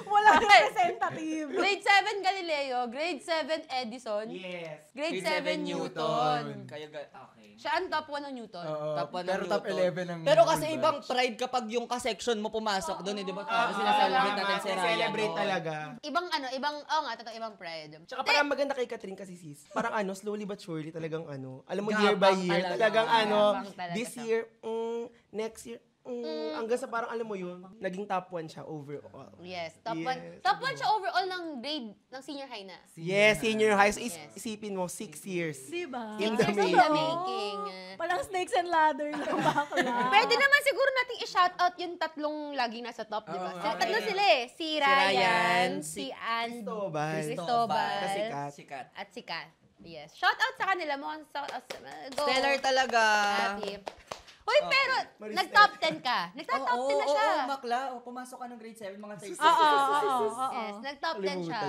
[SPEAKER 4] Wala representative.
[SPEAKER 1] Grade 7 Galileo, grade 7 Edison,
[SPEAKER 2] yes.
[SPEAKER 1] grade 7 Newton.
[SPEAKER 3] Okay.
[SPEAKER 1] Siya ang top 1 ng Newton.
[SPEAKER 5] Oo,
[SPEAKER 3] Top one ng
[SPEAKER 5] pero top
[SPEAKER 3] Newton.
[SPEAKER 5] 11 ng
[SPEAKER 3] Pero kasi
[SPEAKER 5] batch.
[SPEAKER 3] ibang pride kapag yung ka-section mo pumasok doon, di ba? Kasi sinaselebrate natin si Ryan.
[SPEAKER 2] Celebrate
[SPEAKER 3] doon.
[SPEAKER 2] talaga.
[SPEAKER 1] Totoo, ibang pride.
[SPEAKER 2] Tsaka parang maganda kay Catherine kasi sis. Parang slowly but surely talagang alam mo
[SPEAKER 3] Gabang
[SPEAKER 2] year by year.
[SPEAKER 3] talaga.
[SPEAKER 2] Talagang
[SPEAKER 1] Gabang talaga
[SPEAKER 2] this
[SPEAKER 1] siya.
[SPEAKER 2] year, next year, hanggang sa parang alam mo yun, naging top 1 siya overall.
[SPEAKER 1] Yes, top 1.
[SPEAKER 2] Yes.
[SPEAKER 1] Top 1 siya overall ng grade ng senior high na.
[SPEAKER 2] Yes, senior high. So,
[SPEAKER 1] Yes.
[SPEAKER 2] isipin mo, 6 years.
[SPEAKER 4] Diba?
[SPEAKER 2] In
[SPEAKER 1] Years
[SPEAKER 2] the
[SPEAKER 1] in the
[SPEAKER 2] making.
[SPEAKER 1] making.
[SPEAKER 4] Parang snakes and ladder lang bakla.
[SPEAKER 1] Pwede naman siguro nating i-shoutout yung tatlong laging nasa top, di ba? Tatlo sila eh. Si Ryan,
[SPEAKER 3] Ryan,
[SPEAKER 1] si Ann,
[SPEAKER 2] Cristobal.
[SPEAKER 1] Cristobal,
[SPEAKER 2] Kasi Kat.
[SPEAKER 3] Sikat.
[SPEAKER 1] at si Kat. Yes. Shoutout sa kanila mo. Go.
[SPEAKER 3] Stellar talaga.
[SPEAKER 1] Happy. Hoy, pero nag-top 10 ka. Nag-top 10 na siya.
[SPEAKER 3] Oo, Makla. Pumasok ka ng grade 7, mga 6.
[SPEAKER 4] Oo.
[SPEAKER 1] Yes, nag-top 10 siya.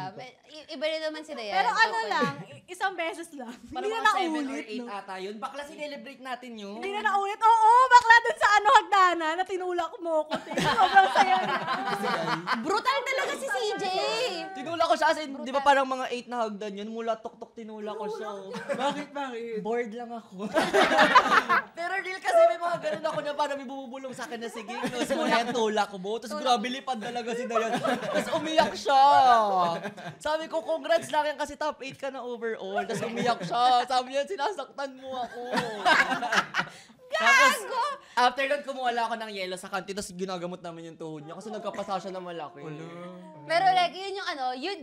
[SPEAKER 1] Iba rin naman si Dayan.
[SPEAKER 4] Pero ano
[SPEAKER 1] Top
[SPEAKER 4] lang, isang beses lang.
[SPEAKER 3] Parang
[SPEAKER 4] Hindi na
[SPEAKER 3] mga 7 or
[SPEAKER 4] naulit,
[SPEAKER 3] 8
[SPEAKER 4] no?
[SPEAKER 3] ata yun. Bakla, sinelebrate natin yun.
[SPEAKER 4] Hindi na naulit. Oo, bakla dun sa hagdana na tinulak mo ko. Sobrang saya na.
[SPEAKER 1] Brutal talaga si CJ.
[SPEAKER 3] Tinula ko siya kasi, di ba parang mga 8 na hagdan yun, mula tok-tok tinula ko siya.
[SPEAKER 5] Bakit?
[SPEAKER 3] Bored lang ako. Pero real kasi may mga ganun ako na parang may bumubulong sa akin na sige, tapos muna yung tulak mo. Tapos grabe lipad talaga si Dayan. Tapos umiyak siya. Sabi ko, congrats lang yan kasi top 8 ka na overall. Tapos umiyak siya. Sabi niya, sinasaktan mo ako. Tapos, after that, kumuha ako ng yelo sa kantin, tapos ginagamot namin yung tuhod niya kasi nagkapasa siya na malaki.
[SPEAKER 1] Pero like, yun yung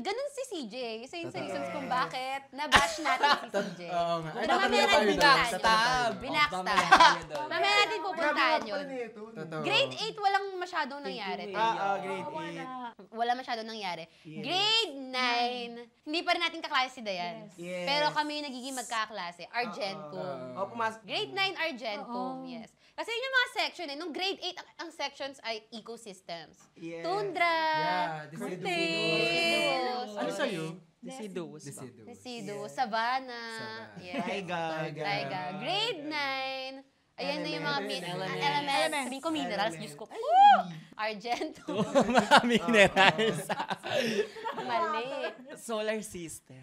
[SPEAKER 1] ganun si CJ. Isa yun sa reasons kung bakit na-bash natin si CJ.
[SPEAKER 5] Oo nga.
[SPEAKER 1] Pero mamaya natin
[SPEAKER 3] Backstab.
[SPEAKER 1] Binackstab. Mamaya natin pupuntahan yun.
[SPEAKER 5] Totoo.
[SPEAKER 1] Grade 8, walang masyadong nangyari.
[SPEAKER 2] Grade 8.
[SPEAKER 1] Wala masyadong nangyari. Grade 9, hindi pa rin natin kaklase si Dayan.
[SPEAKER 2] Yes.
[SPEAKER 1] Pero kami nagiging magkaklase. Argentum.
[SPEAKER 2] Pumasok.
[SPEAKER 1] Grade 9 Argentum, yes. Kasi yun yung mga section eh. Nung grade 8, ang sections ay ecosystems.
[SPEAKER 2] Yes.
[SPEAKER 1] Tundra.
[SPEAKER 5] Yeah,
[SPEAKER 1] Deciduous.
[SPEAKER 5] Ano sa'yo?
[SPEAKER 3] Deciduous.
[SPEAKER 1] Deciduous. Savanna. Yes.
[SPEAKER 2] Taiga.
[SPEAKER 1] Taiga. Grade 9. Ayan na yung mga
[SPEAKER 5] Elements.
[SPEAKER 1] elements. Sabihin ko minerals. Diyos ko. Argento.
[SPEAKER 3] Mga minerals.
[SPEAKER 1] Mali.
[SPEAKER 3] Solar system.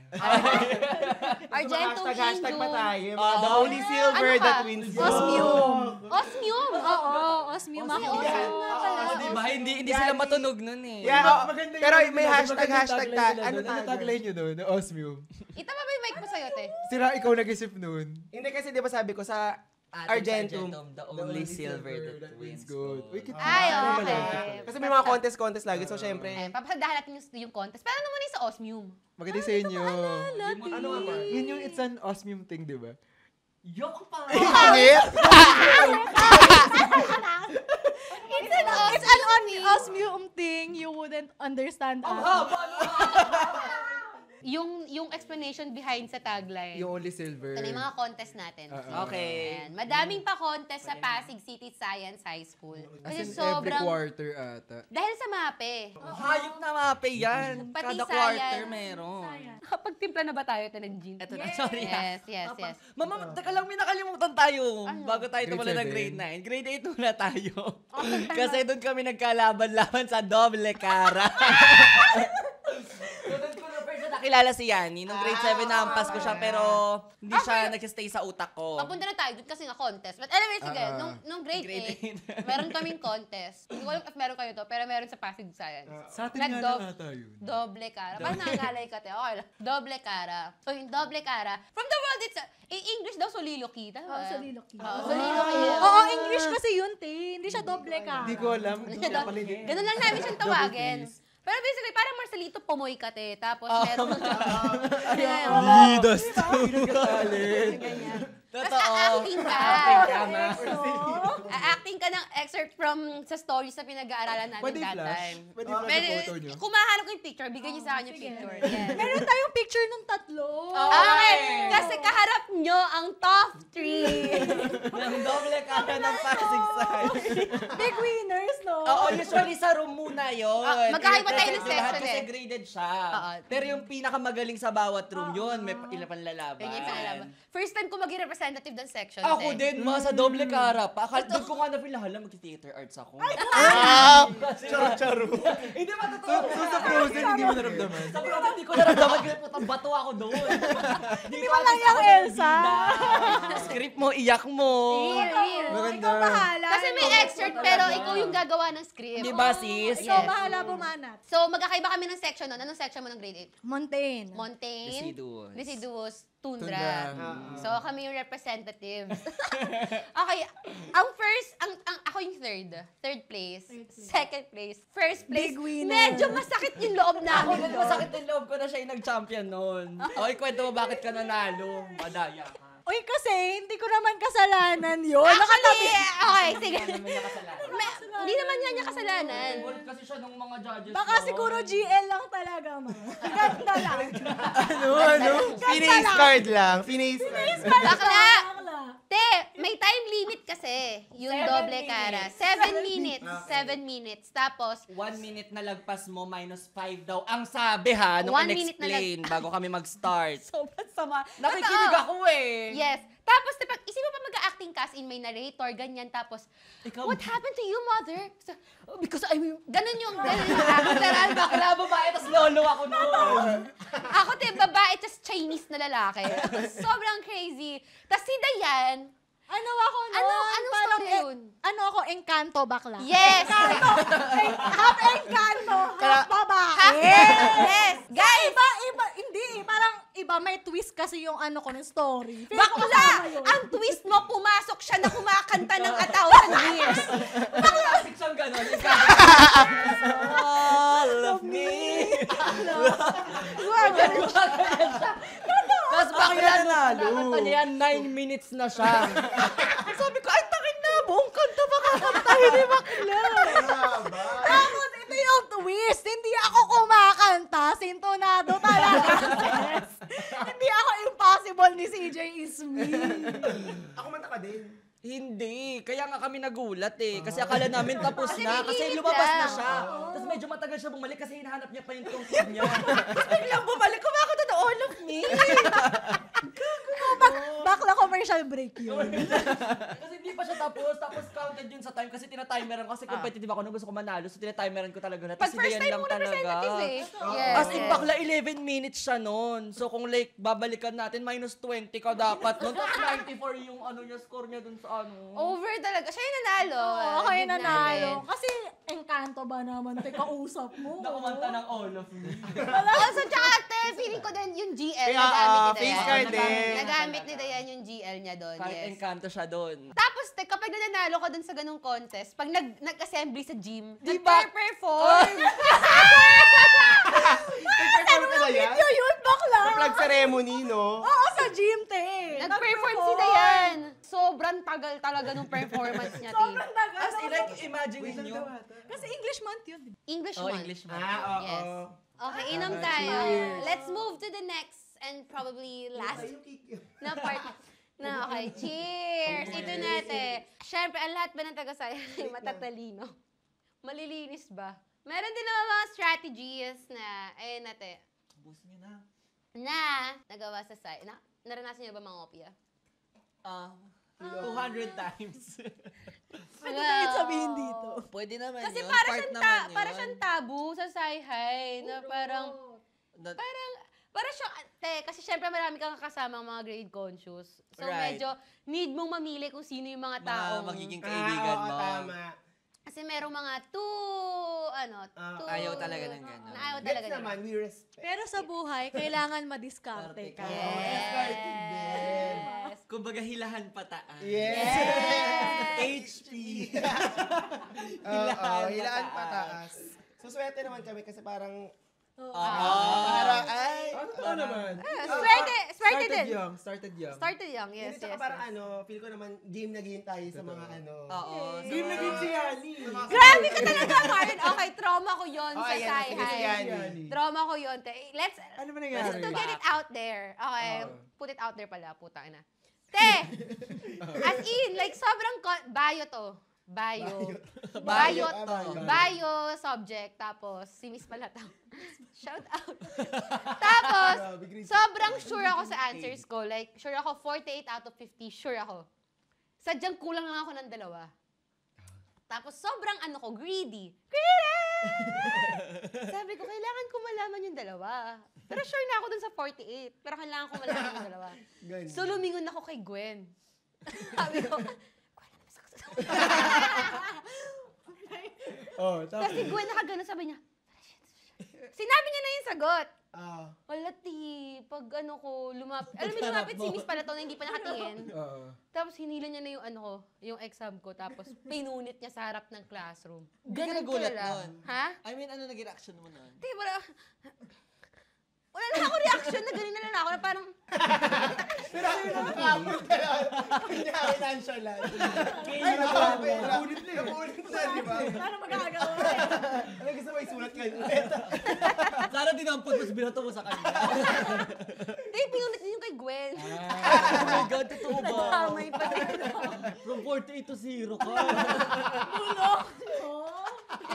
[SPEAKER 1] Argento,
[SPEAKER 2] Hashtag pa
[SPEAKER 1] Hindu.
[SPEAKER 2] tayo. The only silver
[SPEAKER 1] Ano ka?
[SPEAKER 2] that wins gold.
[SPEAKER 4] Osmium.
[SPEAKER 1] Osmium.
[SPEAKER 4] Oo, osmium ako.
[SPEAKER 1] Osmium nga pala.
[SPEAKER 3] Diba? Hindi sila matunog nun eh.
[SPEAKER 2] Yeah,
[SPEAKER 5] Maganda
[SPEAKER 2] pero
[SPEAKER 5] yun.
[SPEAKER 2] may hashtag
[SPEAKER 5] Maganda
[SPEAKER 2] ano
[SPEAKER 5] Ano tagline nyo doon? Osmium.
[SPEAKER 1] Itama ba yung mic mo sa'yo, te?
[SPEAKER 5] Sira, ikaw nag-isip noon.
[SPEAKER 2] Hindi kasi di ba sabi ko sa Argentum.
[SPEAKER 3] The only silver that wins gold.
[SPEAKER 1] Ay, okay.
[SPEAKER 2] Kasi may mga contest lagi. So, syempre.
[SPEAKER 1] Ayan, papasadahan natin yung contest. Pero ano muna yung sa osmium?
[SPEAKER 5] Maganda sa inyo.
[SPEAKER 2] Ano nga ba?
[SPEAKER 5] Yun yung it's an osmium thing, di ba?
[SPEAKER 3] Yok pa!
[SPEAKER 4] It's an osmium thing you wouldn't understand.
[SPEAKER 1] Yung explanation behind sa tagline.
[SPEAKER 5] Yung only silver.
[SPEAKER 1] Ito na yung mga contest natin.
[SPEAKER 3] Okay.
[SPEAKER 1] Ayan. Madaming pa contest sa Pasig City Science High School.
[SPEAKER 5] As
[SPEAKER 1] Kasi
[SPEAKER 5] in every
[SPEAKER 1] sobrang...
[SPEAKER 5] quarter ata.
[SPEAKER 1] Dahil sa MAPE.
[SPEAKER 3] Hayop na mape yan.
[SPEAKER 1] Pati
[SPEAKER 3] Kada
[SPEAKER 1] science.
[SPEAKER 3] quarter meron.
[SPEAKER 1] Nakapagtimpla na ba tayo ito ng gin?
[SPEAKER 3] Eto na, sorry
[SPEAKER 1] Yes, yes, yes.
[SPEAKER 3] Mama, teka lang, may nakalimutan tayo. Bago tayo
[SPEAKER 5] Grade
[SPEAKER 3] tumula ng
[SPEAKER 5] 7.
[SPEAKER 3] grade 9. Grade 8 muna tayo. Kasi doon kami nagkalaban-laban sa doble cara. So, doon ko na first na nakilala si Yani. Nung grade 7 nahampas ko siya, pero hindi siya nagsistay sa utak ko.
[SPEAKER 1] Papunta na tayo doon kasi nga contest. But anyway, sige, nung grade
[SPEAKER 3] Grade
[SPEAKER 1] 8, meron kaming contest. Hindi ko alam if meron kayo to, pero meron sa Pasig Science.
[SPEAKER 5] Sa atin nga
[SPEAKER 1] Nag-dob-
[SPEAKER 5] lang ata yun.
[SPEAKER 1] Doble cara. Parang nangangalay ka, te. Okay lang. Doble cara. So, yung doble cara, from the world itself, in English daw, soliloquy. Tama?
[SPEAKER 4] Soliloquy.
[SPEAKER 1] Oo, soliloquy.
[SPEAKER 4] Oo, English kasi yun, te. Hindi siya doble ka.
[SPEAKER 5] Hindi ko alam.
[SPEAKER 1] Ganun lang namin siyang tawagin. Pero basically, parang Marcelito Pomoy ka, te. Tapos meron...
[SPEAKER 3] Lidos.
[SPEAKER 1] Tapos
[SPEAKER 3] Totoo.
[SPEAKER 1] a-acting ka.
[SPEAKER 3] Tama.
[SPEAKER 1] A-acting ka ng excerpt from sa stories na pinag-aaralan namin
[SPEAKER 5] Pwede
[SPEAKER 1] that
[SPEAKER 5] flash?
[SPEAKER 1] time.
[SPEAKER 5] Pwede flash
[SPEAKER 1] Pwede,
[SPEAKER 5] yung photo nyo?
[SPEAKER 1] kung mahanap ko yung picture, bigyan niyo sa akin yung picture. Yes.
[SPEAKER 4] Meron tayong picture nung tatlo.
[SPEAKER 1] Okay, kasi kaharap nyo ang top 3.
[SPEAKER 3] Ng doble cara ng Pasig Science.
[SPEAKER 4] Big winners, no?
[SPEAKER 3] Oo, usually sa room muna yun.
[SPEAKER 1] Magkaiba tayo ng
[SPEAKER 3] Lahat
[SPEAKER 1] section
[SPEAKER 3] kasi
[SPEAKER 1] eh.
[SPEAKER 3] graded siya.
[SPEAKER 1] Oo.
[SPEAKER 3] Pero yung pinakamagaling sa bawat room yun, may ilan pang lalaban.
[SPEAKER 1] Ganyan yung pinalaban. First time ko maging representative ng section.
[SPEAKER 3] Ako
[SPEAKER 1] te.
[SPEAKER 3] din, mga sa doble cara pa. Doon ko nga na-feel, hala, mag-theater arts ako.
[SPEAKER 2] Charo.
[SPEAKER 3] Hindi ba totoo?
[SPEAKER 5] So sa Frozen, hindi mo naramdaman.
[SPEAKER 3] Sa Frozen, hindi ko naramdaman kasi putang bato ako doon. Hindi ko
[SPEAKER 4] lang yung Elsa.
[SPEAKER 3] Script mo, iyak mo.
[SPEAKER 1] Real.
[SPEAKER 5] Maganda.
[SPEAKER 4] Ikaw bahala.
[SPEAKER 1] Kasi may excerpt pero ikaw yung gagawa ng script.
[SPEAKER 3] Di ba, sis?
[SPEAKER 4] Ikaw
[SPEAKER 1] Yes.
[SPEAKER 4] bahala bumanat.
[SPEAKER 1] So, magkakaiba kami ng section nun. Anong section mo ng grade 8?
[SPEAKER 4] Mountain.
[SPEAKER 1] Mountain,
[SPEAKER 3] Deciduous.
[SPEAKER 1] Deciduous, Tundra.
[SPEAKER 5] Tundra.
[SPEAKER 1] So, kami yung representatives. Okay, ang first, ako yung third place, second place, first place.
[SPEAKER 4] Big winner.
[SPEAKER 1] Medyo masakit yung loob
[SPEAKER 3] Ako
[SPEAKER 1] namin.
[SPEAKER 3] din, masakit yung loob ko na siya yung nag-champion noon. Okay, kwento mo bakit ka nanalo. Madaya ka.
[SPEAKER 4] Uy, kasi hindi ko naman kasalanan yun.
[SPEAKER 1] Actually, okay, sige.
[SPEAKER 3] Ano naman niya kasalanan?
[SPEAKER 1] Hindi naman niya kasalanan.
[SPEAKER 3] Involved kasi siya nung mga judges.
[SPEAKER 4] Baka
[SPEAKER 3] no?
[SPEAKER 4] siguro GL lang talaga, ma. Ganda lang.
[SPEAKER 2] Ano? Phineas card lang. Phineas card.
[SPEAKER 1] Bakla!
[SPEAKER 4] Bakla.
[SPEAKER 1] Te, may time limit kasi yung
[SPEAKER 3] 7
[SPEAKER 1] doble
[SPEAKER 3] minutes.
[SPEAKER 1] cara. 7 minutes. 7 minutes. Tapos,
[SPEAKER 3] 1 minute na lagpas mo, minus 5 daw. Ang sabi ha, nung
[SPEAKER 1] 1 minute na
[SPEAKER 3] in-explain bago kami mag-start.
[SPEAKER 1] sobrang sama.
[SPEAKER 3] Nakikinig
[SPEAKER 1] Totoo.
[SPEAKER 3] ako eh.
[SPEAKER 1] Yes. Tapos, diba, isip mo pa mag-acting cast in, may narrator, ganyan. Tapos,
[SPEAKER 3] Ikaw-
[SPEAKER 1] what happened to you, mother? "Oh, because I'm... Ganun yung actor.
[SPEAKER 3] Bakla babae, tas lolo ako noon.
[SPEAKER 1] Ako, te, babae, tas Chinese na lalaki. Sobrang crazy. Tas si Dayan,
[SPEAKER 4] Ano ako nun?
[SPEAKER 1] Anong
[SPEAKER 4] Parang
[SPEAKER 1] story yun?
[SPEAKER 4] Ano ako? Encanto bakla.
[SPEAKER 1] yes!
[SPEAKER 4] Half Encanto, half babae.
[SPEAKER 1] Half- yes! Guys!
[SPEAKER 4] Iba, hindi. Parang iba, may twist kasi yung ano ko ng story. Feel ko
[SPEAKER 1] Bakla!
[SPEAKER 4] kasama yun.
[SPEAKER 1] Ang twist mo, pumasok siya na kumakanta ng A Thousand Years.
[SPEAKER 3] Classic siyang gano'n. All of me. Tapos bakla nakakanta niya yan, 9 minutes na siya. Sabi ko, ay takin na, buong kanta ba kakantahin ni bakla?
[SPEAKER 4] Tapos ito yung twist. Hindi ako kumakanta. Sintonado talaga. Hindi ako impossible ni CJ DJ is me.
[SPEAKER 2] Ako manta ka din.
[SPEAKER 3] Hindi. Kaya nga kami nagulat eh. Kasi akala namin tapos na. Kasi
[SPEAKER 1] nililit
[SPEAKER 3] lumabas na
[SPEAKER 1] lang.
[SPEAKER 3] siya. Tapos medyo matagal siya bumalik kasi hinahanap niya pa yung tungkol niya. Tapos biglang bumalik. Kumakot na all of me.
[SPEAKER 4] Bakla commercial break yun.
[SPEAKER 3] Kasi hindi pa siya tapos. Tapos counted yun sa time. Kasi tinatimeran ko. Kasi competitive ako nung gusto ko manalo. So tinatimeran ko talaga.
[SPEAKER 1] Pag
[SPEAKER 3] Tapos
[SPEAKER 1] first
[SPEAKER 3] hindi
[SPEAKER 1] time
[SPEAKER 3] yan lang
[SPEAKER 1] mo
[SPEAKER 3] talaga.
[SPEAKER 1] representative eh. Yes.
[SPEAKER 3] As in, bakla 11 minutes siya noon. So kung like, babalikan natin, minus 20 ka dapat noon. Tapos 94 yung ano niya, score niya dun sa ano.
[SPEAKER 1] Over talaga. Siya yung nanalo.
[SPEAKER 4] Ako yung
[SPEAKER 1] Big
[SPEAKER 4] nanalo.
[SPEAKER 1] namin.
[SPEAKER 4] Kasi, engkanto ba naman, te, kausap mo.
[SPEAKER 3] Nakumanta ng all of me.
[SPEAKER 1] Also, tsaka, te, feeling ko din yung GL
[SPEAKER 2] Kaya,
[SPEAKER 1] nagamit ni
[SPEAKER 2] face
[SPEAKER 1] Dayan.
[SPEAKER 2] card din.
[SPEAKER 1] Nagamit ni Dayan yung GL niya doon.
[SPEAKER 3] Kahit
[SPEAKER 1] Yes.
[SPEAKER 3] engkanto siya doon.
[SPEAKER 1] Tapos, te, kapag nanalo ka dun sa ganung contest, pag nag-assembly sa gym,
[SPEAKER 3] Di ba?
[SPEAKER 1] nag-perform.
[SPEAKER 2] Nag-perform ka na yan?
[SPEAKER 4] Video yun, bakla.
[SPEAKER 2] Flag ceremony, no?
[SPEAKER 4] Oo, sa gym, te.
[SPEAKER 1] Nag-perform si Dayan. Sobrang tagal talaga nung performance niya, te.
[SPEAKER 4] Sobrang tagal.
[SPEAKER 3] As in, like, imagine niyo.
[SPEAKER 4] Kasi English month yun.
[SPEAKER 1] English
[SPEAKER 3] Oh,
[SPEAKER 1] month.
[SPEAKER 3] English mo.
[SPEAKER 2] Oo.
[SPEAKER 1] Yes. Okay, inom tayo. Let's move to the next and probably last na part. Na, okay. Cheers! Ito natin. Siyempre, ang lahat ba ng taga-saya ay matatalino? Malilinis ba? Meron din naman mga strategies na, ayun natin,
[SPEAKER 3] Busin niyo na.
[SPEAKER 1] na nagawa sa saya. Naranasan niyo ba mga opia?
[SPEAKER 3] 200 times.
[SPEAKER 4] Pwede na yun sabihin dito.
[SPEAKER 3] Pwede naman
[SPEAKER 1] Kasi
[SPEAKER 3] yun.
[SPEAKER 1] para
[SPEAKER 3] Part
[SPEAKER 1] siyang,
[SPEAKER 3] naman yun.
[SPEAKER 1] para siyang tabu sa Sai-Hi na parang,
[SPEAKER 3] That-
[SPEAKER 1] para siya, kasi syempre marami kang kasama mga grade conscious. So
[SPEAKER 3] Right.
[SPEAKER 1] medyo need mong mamili kung sino yung mga
[SPEAKER 3] mga
[SPEAKER 1] taong,
[SPEAKER 3] magiging kaibigan mo.
[SPEAKER 2] Tama.
[SPEAKER 1] kasi merong mga
[SPEAKER 3] Ayaw talaga ng gano'n.
[SPEAKER 1] na ayaw
[SPEAKER 2] Gets
[SPEAKER 1] talaga nila.
[SPEAKER 2] naman, we respect.
[SPEAKER 4] Pero sa buhay, kailangan madiskarte ka.
[SPEAKER 1] Yes.
[SPEAKER 2] Yes.
[SPEAKER 3] Kumbaga hilahan pataas.
[SPEAKER 2] Yes.
[SPEAKER 3] HP.
[SPEAKER 2] Oo, hilaan pataas. So, swerte naman kami kasi parang,
[SPEAKER 3] Ah.
[SPEAKER 2] ay,
[SPEAKER 5] Totoo naman.
[SPEAKER 1] Swerte din.
[SPEAKER 5] Started young.
[SPEAKER 1] Started young, yes,
[SPEAKER 2] hindi,
[SPEAKER 1] yes.
[SPEAKER 2] tsaka parang
[SPEAKER 1] yes.
[SPEAKER 2] feel ko naman, game na game tayo sa mga
[SPEAKER 3] Oo.
[SPEAKER 5] Game na game si Yani.
[SPEAKER 1] Grabe ka talaga, Karen. Okay, trauma ko yon sa
[SPEAKER 2] Okay, yan, sige, sige,
[SPEAKER 1] Sai-Hi.
[SPEAKER 2] Yani.
[SPEAKER 1] Trauma ko yon. Let's,
[SPEAKER 5] Ano ba
[SPEAKER 1] just
[SPEAKER 5] nangyari?
[SPEAKER 1] to get it out there. Okay,
[SPEAKER 5] Oo.
[SPEAKER 1] put it out there pala, puta na. Te! As in, like, sobrang, bio to. Bio. Bio to. Bio subject. Tapos, si Miss Palatang. Shout out. Tapos, sobrang sure ako sa answers ko. Like, sure ako, 48 out of 50, sure ako. Sadyang kulang lang ako ng 2. Tapos, sobrang greedy. Greedy! Sabi ko, kailangan ko malaman yung 2. Pero sure na ako dun sa 48. Pero kailangan ko malaman yung 2. So, lumingon ako kay Gwen. Sabi ko,
[SPEAKER 5] Tapos.
[SPEAKER 1] kasi Gwen nakagano, sabi niya, sinabi niya na yung sagot. Wala, pag lumapit si Miss Palato na hindi pa nakatingin. Tapos hinila niya na yung yung exam ko. Tapos pinunit niya sa harap ng classroom.
[SPEAKER 3] Ganun nagulat nun?
[SPEAKER 1] Ha?
[SPEAKER 3] I mean, ano naging reaction mo nun?
[SPEAKER 1] Di ba? Wala lang ako reaction na ganun na lang ako na parang,
[SPEAKER 2] Pero ano yung nakakapot ka lang. Kunyari nonchalant. Ay, napulit na. Napulit na, di ba?
[SPEAKER 4] Paano magagawa?
[SPEAKER 2] Ano gusto mo isulat ka?
[SPEAKER 3] Sana dinampot mo, binato mo sa kanya.
[SPEAKER 1] pinunit niya yung kay Gwen.
[SPEAKER 3] Oh my God, totoo ba?
[SPEAKER 1] Tamay pa rin.
[SPEAKER 3] From 48 to 0 ka.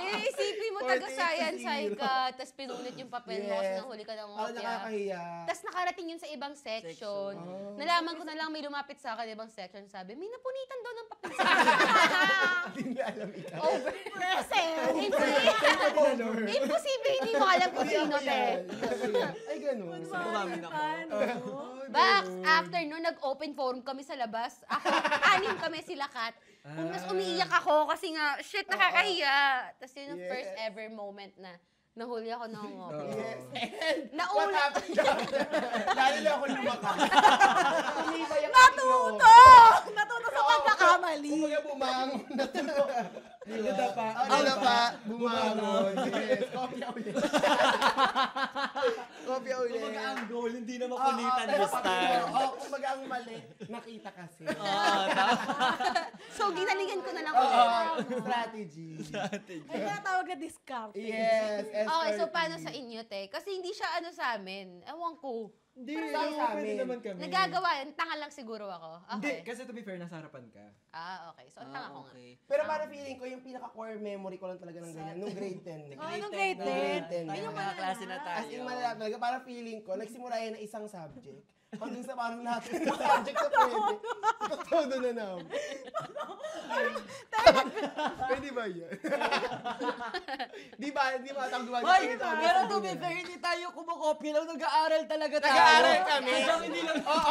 [SPEAKER 1] Isipin mo,
[SPEAKER 2] 48
[SPEAKER 1] taga-science
[SPEAKER 2] to 0.
[SPEAKER 1] ka, tapos pinunit yung papel mo kasi nahuli ka ng opya.
[SPEAKER 2] Nakakahiya.
[SPEAKER 1] Tapos nakarating yun sa ibang section. Nalaman ko na lang may lumapit sa akin ibang section. Sabi, may napunitan daw ng papel sa akin.
[SPEAKER 2] Hindi alam ikaw.
[SPEAKER 1] Over. Imposible hindi mo alam kung sino, te.
[SPEAKER 2] Ay, ganun.
[SPEAKER 3] Umamin ako.
[SPEAKER 1] Bax, after nun, nag-open forum kami sa labas. Ako, 6 kami sila Kat. Mas umiiyak ako kasi nga, shit, nakakahiya. Tapos yun yung first ever moment na nahuli ako ng opya.
[SPEAKER 2] Yes. And what
[SPEAKER 1] Nauna.
[SPEAKER 2] happened? Lalo na ako lumakas. Tumibay ang
[SPEAKER 4] Natuto! Natuto sa pagkakamali.
[SPEAKER 2] Kumbaga bumangon. Natuto.
[SPEAKER 5] Nadapa.
[SPEAKER 2] Ano pa? Bumangon. Yes. Kopya ulit. Kopya ulit.
[SPEAKER 3] Kumbaga ang goal, hindi na mapunitan this time.
[SPEAKER 2] Kumbaga ang mali. Nakita kasi.
[SPEAKER 1] So, ginalingan ko na lang
[SPEAKER 2] Oo.
[SPEAKER 1] ulit.
[SPEAKER 2] Strategy.
[SPEAKER 4] Ay, tinatawag na discount.
[SPEAKER 2] Yes.
[SPEAKER 1] Okay, so paano sa inyo, te? Kasi hindi siya sa amin. Ewan ko.
[SPEAKER 5] Hindi,
[SPEAKER 2] Sa
[SPEAKER 5] pwede
[SPEAKER 2] amin.
[SPEAKER 5] naman kami.
[SPEAKER 1] Nagagawa yan. Tanga lang siguro ako.
[SPEAKER 5] Hindi,
[SPEAKER 1] Okay.
[SPEAKER 5] kasi to be fair, nasa harapan ka.
[SPEAKER 1] Okay. So, ang tanga ko nga.
[SPEAKER 3] okay.
[SPEAKER 2] Pero para feeling ko, yung pinaka-core memory ko lang talaga ng ganyan, nung grade 10.
[SPEAKER 4] Nung grade 10.
[SPEAKER 2] Grade 10.
[SPEAKER 3] Tayo mga klase na tayo.
[SPEAKER 2] As in, malala talaga, parang feeling ko, nagsimula yan na isang subject. Hanggang sa parang lahat ng subject na pwede, todo na namin. Pwede ba yan? Di ba? Di ba? Tawag duwa.
[SPEAKER 3] Hoy, pero to be fair, hindi tayo kumukopya lang. Nag-aaral talaga tayo.
[SPEAKER 2] Nag-aaral kami.
[SPEAKER 3] Hanggang hindi lang.
[SPEAKER 2] Oo.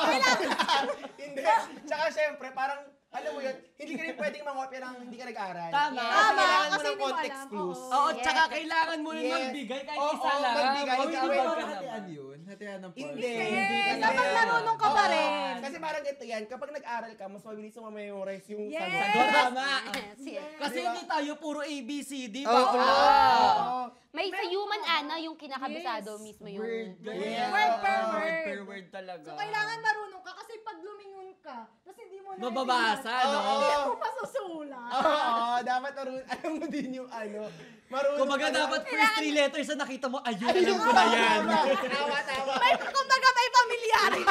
[SPEAKER 2] Hindi. Tsaka syempre, parang, alam mo yun, hindi ka rin pwedeng mangopya ng hindi ka nag-aaral.
[SPEAKER 3] Tama.
[SPEAKER 2] Kailangan mo
[SPEAKER 4] kasi
[SPEAKER 2] ng
[SPEAKER 4] hindi mo
[SPEAKER 2] context
[SPEAKER 4] alam,
[SPEAKER 2] clues.
[SPEAKER 4] oo.
[SPEAKER 3] Oo,
[SPEAKER 1] Yes.
[SPEAKER 3] tsaka kailangan mo rin
[SPEAKER 2] Yes.
[SPEAKER 3] magbigay kahit
[SPEAKER 2] Oo,
[SPEAKER 3] isa lang.
[SPEAKER 2] magbigay.
[SPEAKER 3] Oo,
[SPEAKER 5] Hindi
[SPEAKER 2] Ikaw
[SPEAKER 5] ba
[SPEAKER 2] ay-
[SPEAKER 5] parang hatian yun? Hatian ng part.
[SPEAKER 2] Hindi.
[SPEAKER 4] Dapat marunong ka pa
[SPEAKER 2] Oo.
[SPEAKER 4] rin.
[SPEAKER 2] Kasi parang ganito yan, kapag nag-aral ka, mas mabilis mo ma-memorize yung
[SPEAKER 4] Yes.
[SPEAKER 2] sagot.
[SPEAKER 3] Sagot, tama.
[SPEAKER 1] Yes, yes.
[SPEAKER 3] Kasi
[SPEAKER 2] Diba?
[SPEAKER 3] hindi tayo puro ABCD.
[SPEAKER 2] Oo.
[SPEAKER 3] Bakla.
[SPEAKER 2] Oo.
[SPEAKER 1] May sa human ana yung kinakabisado mismo yung...
[SPEAKER 5] Word.
[SPEAKER 2] Yeah.
[SPEAKER 4] Word per
[SPEAKER 3] Oo,
[SPEAKER 4] word.
[SPEAKER 3] per word talaga.
[SPEAKER 4] So, kailangan marunong ka kasi pag lumingon ka, tapos hindi mo na
[SPEAKER 3] Mababasa, no?
[SPEAKER 4] Hindi mo masusulat.
[SPEAKER 2] Oo, dapat alam mo din yung ano. Marunong
[SPEAKER 3] Kumbaga
[SPEAKER 2] ka na-
[SPEAKER 3] dapat first 3 letters na nakita mo, ayun, alam ko na yan.
[SPEAKER 2] Tama.
[SPEAKER 4] Kumbaga may familiarity.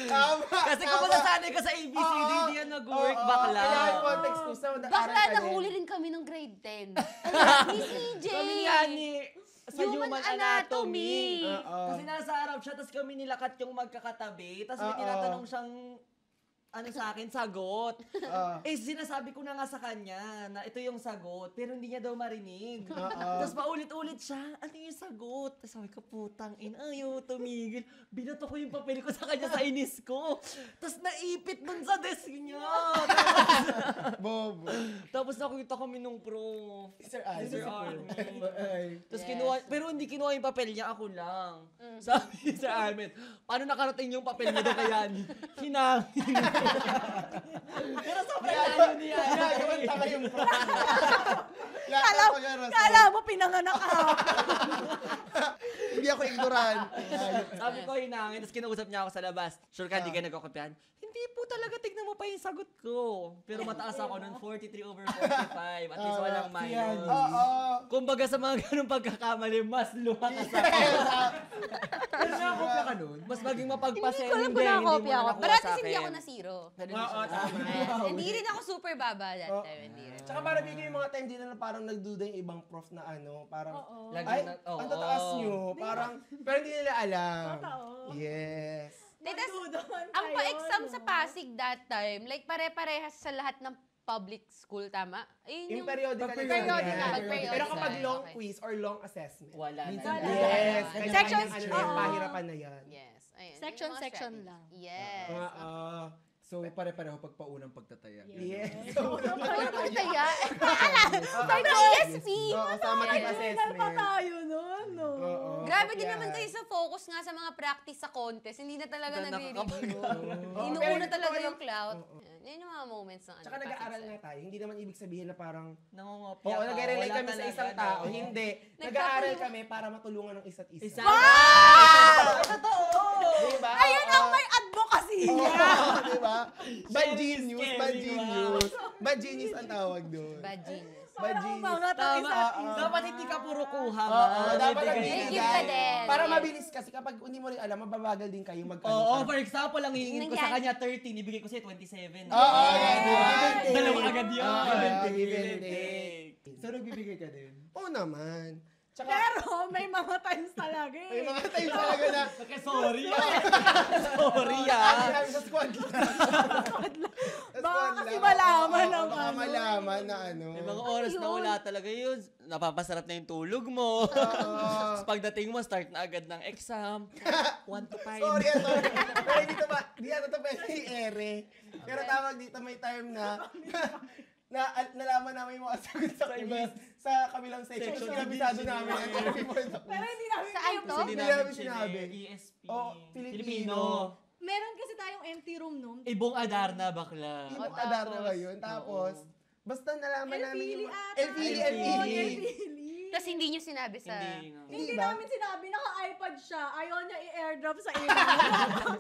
[SPEAKER 2] Tama.
[SPEAKER 3] Kasi kung masasanay ka sa ABCD, hindi yan nag-work,
[SPEAKER 2] Oo,
[SPEAKER 3] bakla.
[SPEAKER 2] Kailangan context clues na
[SPEAKER 1] Bakla,
[SPEAKER 2] nag-aaral ka din.
[SPEAKER 1] nahuli rin kami nung grade 10. Miss EJ!
[SPEAKER 3] Kami nga ni sa
[SPEAKER 1] Human
[SPEAKER 3] human
[SPEAKER 1] anatomy.
[SPEAKER 3] anatomy.
[SPEAKER 2] Oo.
[SPEAKER 3] Kasi nasa harap siya, tapos kami nilakat yung magkakatabi, tapos may
[SPEAKER 2] Oo.
[SPEAKER 3] tinatanong siyang ano sa akin, sagot.
[SPEAKER 2] Oo.
[SPEAKER 3] Eh, sinasabi ko na nga sa kanya na ito yung sagot, pero hindi niya daw marinig.
[SPEAKER 2] Oo.
[SPEAKER 3] Tapos paulit-ulit siya, ano yung sagot? Tapos sabi ko, putang ayaw tumigil. Binato ko yung papel ko sa kanya sa inis ko. Tapos naipit dun sa desk niya.
[SPEAKER 2] Bobo.
[SPEAKER 3] Tapos nakita kami nung prof.
[SPEAKER 2] Sir Al.
[SPEAKER 3] Sir Armin.
[SPEAKER 2] Ay.
[SPEAKER 3] Tapos
[SPEAKER 1] Yes.
[SPEAKER 3] kinuha, pero hindi kinuha yung papel niya, ako lang. Sabi ni Sir Armin, paano nakarating yung papel niya doon kay Yani? Hinangin. Pero sobrang layo niya.
[SPEAKER 2] Ginagawan tama yung prof. Lahat ng pag-aral.
[SPEAKER 4] Kala mo pinanganak ka.
[SPEAKER 2] Hindi ako ignorant.
[SPEAKER 3] Sabi ko hinangin, tapos kinausap niya ako sa labas. Sure ka, hindi ka nagkakopyahan? Hindi po talaga, tignan mo pa yung sagot ko. Pero mataas ako nun, 43/45. At least walang minus.
[SPEAKER 2] Oo.
[SPEAKER 3] Kumbaga sa mga ganung pagkakamali, mas lumakas ako.
[SPEAKER 5] Pero nakakopya ka nun?
[SPEAKER 3] Mas maging
[SPEAKER 1] Hindi
[SPEAKER 3] mapagpasaya.
[SPEAKER 1] ko alam kung nakakopya ako. Pero at least hindi ako
[SPEAKER 3] na
[SPEAKER 1] na zero.
[SPEAKER 2] Oo, tama.
[SPEAKER 1] Hindi rin ako super baba that
[SPEAKER 2] Oo.
[SPEAKER 1] time. Hindi rin.
[SPEAKER 2] Tsaka parang bigay yung mga time din na parang nagduda yung ibang prof na ano, parang,
[SPEAKER 3] Lagi
[SPEAKER 2] ay,
[SPEAKER 3] na-
[SPEAKER 2] ang
[SPEAKER 3] oo.
[SPEAKER 2] tataas nyo. Parang, pero hindi nila alam.
[SPEAKER 4] Totoo.
[SPEAKER 2] Yes.
[SPEAKER 4] Nagdudaman
[SPEAKER 1] Ang
[SPEAKER 4] kayo,
[SPEAKER 1] pa-exam
[SPEAKER 4] no?
[SPEAKER 1] sa Pasig that time, like pare-parehas sa lahat ng public school, tama? Ayun
[SPEAKER 2] Yung periodical
[SPEAKER 4] Periodical.
[SPEAKER 2] exam.
[SPEAKER 1] Periodical.
[SPEAKER 2] Pero kapag long
[SPEAKER 1] Okay.
[SPEAKER 2] quiz or long assessment.
[SPEAKER 3] Wala
[SPEAKER 5] Minsan
[SPEAKER 3] na.
[SPEAKER 5] wala.
[SPEAKER 2] Yes.
[SPEAKER 4] Wala.
[SPEAKER 2] Kanya-kanyang
[SPEAKER 4] Sections,
[SPEAKER 2] ano yan,
[SPEAKER 4] oo.
[SPEAKER 2] pahirapan na yan.
[SPEAKER 1] Yes. Ayun.
[SPEAKER 4] Section,
[SPEAKER 1] Yung mga
[SPEAKER 4] section
[SPEAKER 1] strategies.
[SPEAKER 4] lang.
[SPEAKER 1] Yes.
[SPEAKER 5] So, pare-pareho pagpaunang pagtataya.
[SPEAKER 2] Yes.
[SPEAKER 1] Ano ba taya? May ESP!
[SPEAKER 2] Oo, sama team
[SPEAKER 4] Final pa
[SPEAKER 2] assessment.
[SPEAKER 4] tayo nun, no?
[SPEAKER 2] Oo.
[SPEAKER 1] Grabe din
[SPEAKER 2] Yan.
[SPEAKER 1] naman kayo sa focus nga sa mga practice sa contest. Hindi na talaga
[SPEAKER 3] Na
[SPEAKER 1] nagre-review.
[SPEAKER 2] Oo.
[SPEAKER 1] Inuuna
[SPEAKER 2] Pero
[SPEAKER 1] talaga
[SPEAKER 2] ito
[SPEAKER 1] yung
[SPEAKER 2] lang-
[SPEAKER 1] cloud.
[SPEAKER 2] Oo.
[SPEAKER 1] Yan yung mga moments ng ano.
[SPEAKER 2] Tsaka nag-aaral nga tayo. Hindi naman ibig sabihin na parang,
[SPEAKER 3] Nangungopia
[SPEAKER 2] oo,
[SPEAKER 3] ka.
[SPEAKER 2] nag-relate
[SPEAKER 3] Wala
[SPEAKER 2] kami sa
[SPEAKER 3] talaga,
[SPEAKER 2] isang
[SPEAKER 3] no?
[SPEAKER 2] tao. Hindi. Nag-aaral kami para matulungan ng isa't isa.
[SPEAKER 3] Isa.
[SPEAKER 2] Totoo! Diba?
[SPEAKER 4] Ayun ang may advocacy niya.
[SPEAKER 2] Diba? Bad genius,
[SPEAKER 3] scary,
[SPEAKER 2] bad
[SPEAKER 3] diba?
[SPEAKER 2] genius. Bad genius ang tawag doon.
[SPEAKER 1] Bad genius.
[SPEAKER 2] Bad
[SPEAKER 4] Parang
[SPEAKER 2] genius.
[SPEAKER 4] umangat ang
[SPEAKER 3] Tama.
[SPEAKER 4] isa't
[SPEAKER 2] Oo.
[SPEAKER 3] Dapat hindi ka puro kuha.
[SPEAKER 2] Oo,
[SPEAKER 3] ma.
[SPEAKER 2] dapat
[SPEAKER 3] Bibigay.
[SPEAKER 2] nagbibigay.
[SPEAKER 1] Give ka din.
[SPEAKER 2] Para
[SPEAKER 1] Yes.
[SPEAKER 2] mabilis kasi kapag hindi mo rin alam, mababagal din kayo mag
[SPEAKER 3] Oo, for example, ang hihingin ko sa
[SPEAKER 1] Nangyari.
[SPEAKER 3] kanya 13, ibigay ko siya 27.
[SPEAKER 2] Oo, yan, diba?
[SPEAKER 3] Dalawa agad yun.
[SPEAKER 2] Oo,
[SPEAKER 3] Give and
[SPEAKER 2] give and
[SPEAKER 3] take.
[SPEAKER 5] So, nagbibigay ka din?
[SPEAKER 2] Oo naman. Tsaka,
[SPEAKER 4] Pero may mga times talaga
[SPEAKER 2] may
[SPEAKER 4] eh.
[SPEAKER 2] mga times talaga na,
[SPEAKER 3] Okay, sorry sorry
[SPEAKER 2] sabi sa squad lang.
[SPEAKER 4] Baka kasi malaman ng
[SPEAKER 2] Baka
[SPEAKER 4] ano.
[SPEAKER 2] malaman na ano.
[SPEAKER 3] May mga oras na wala talaga yun. Napapasarap na yung tulog mo.
[SPEAKER 2] Oo.
[SPEAKER 3] Tapos pagdating mo, start na agad ng exam. 1 to 5.
[SPEAKER 2] Sorry. Pero dito ba, di ano to pwede i-ere. Pero tawag dito may time na, nalaman namin yung mga sagot sa quiz sa kabilang section. So, nabisado namin yan before the
[SPEAKER 4] Pero
[SPEAKER 2] quiz.
[SPEAKER 4] hindi namin
[SPEAKER 1] Saan to?
[SPEAKER 3] Hindi
[SPEAKER 2] Hindi
[SPEAKER 3] namin
[SPEAKER 2] namin sinabi.
[SPEAKER 3] ESP.
[SPEAKER 2] Oo, Filipino.
[SPEAKER 4] Meron kasi tayong empty room nun.
[SPEAKER 3] Ibong Adarna, bakla.
[SPEAKER 2] Ibang
[SPEAKER 1] O,
[SPEAKER 2] adar na
[SPEAKER 1] tapos?
[SPEAKER 2] ba yun? Tapos, basta nalaman namin
[SPEAKER 4] Elfili
[SPEAKER 2] yung...
[SPEAKER 4] ata.
[SPEAKER 2] Elfili,
[SPEAKER 4] Oo,
[SPEAKER 2] Elfili.
[SPEAKER 4] Elfili.
[SPEAKER 1] Tapos hindi nyo sinabi sa...
[SPEAKER 3] Hindi nga.
[SPEAKER 4] Hindi
[SPEAKER 2] ba?
[SPEAKER 4] namin sinabi, naka-iPad siya. Ayaw niya i-airdrop sa email.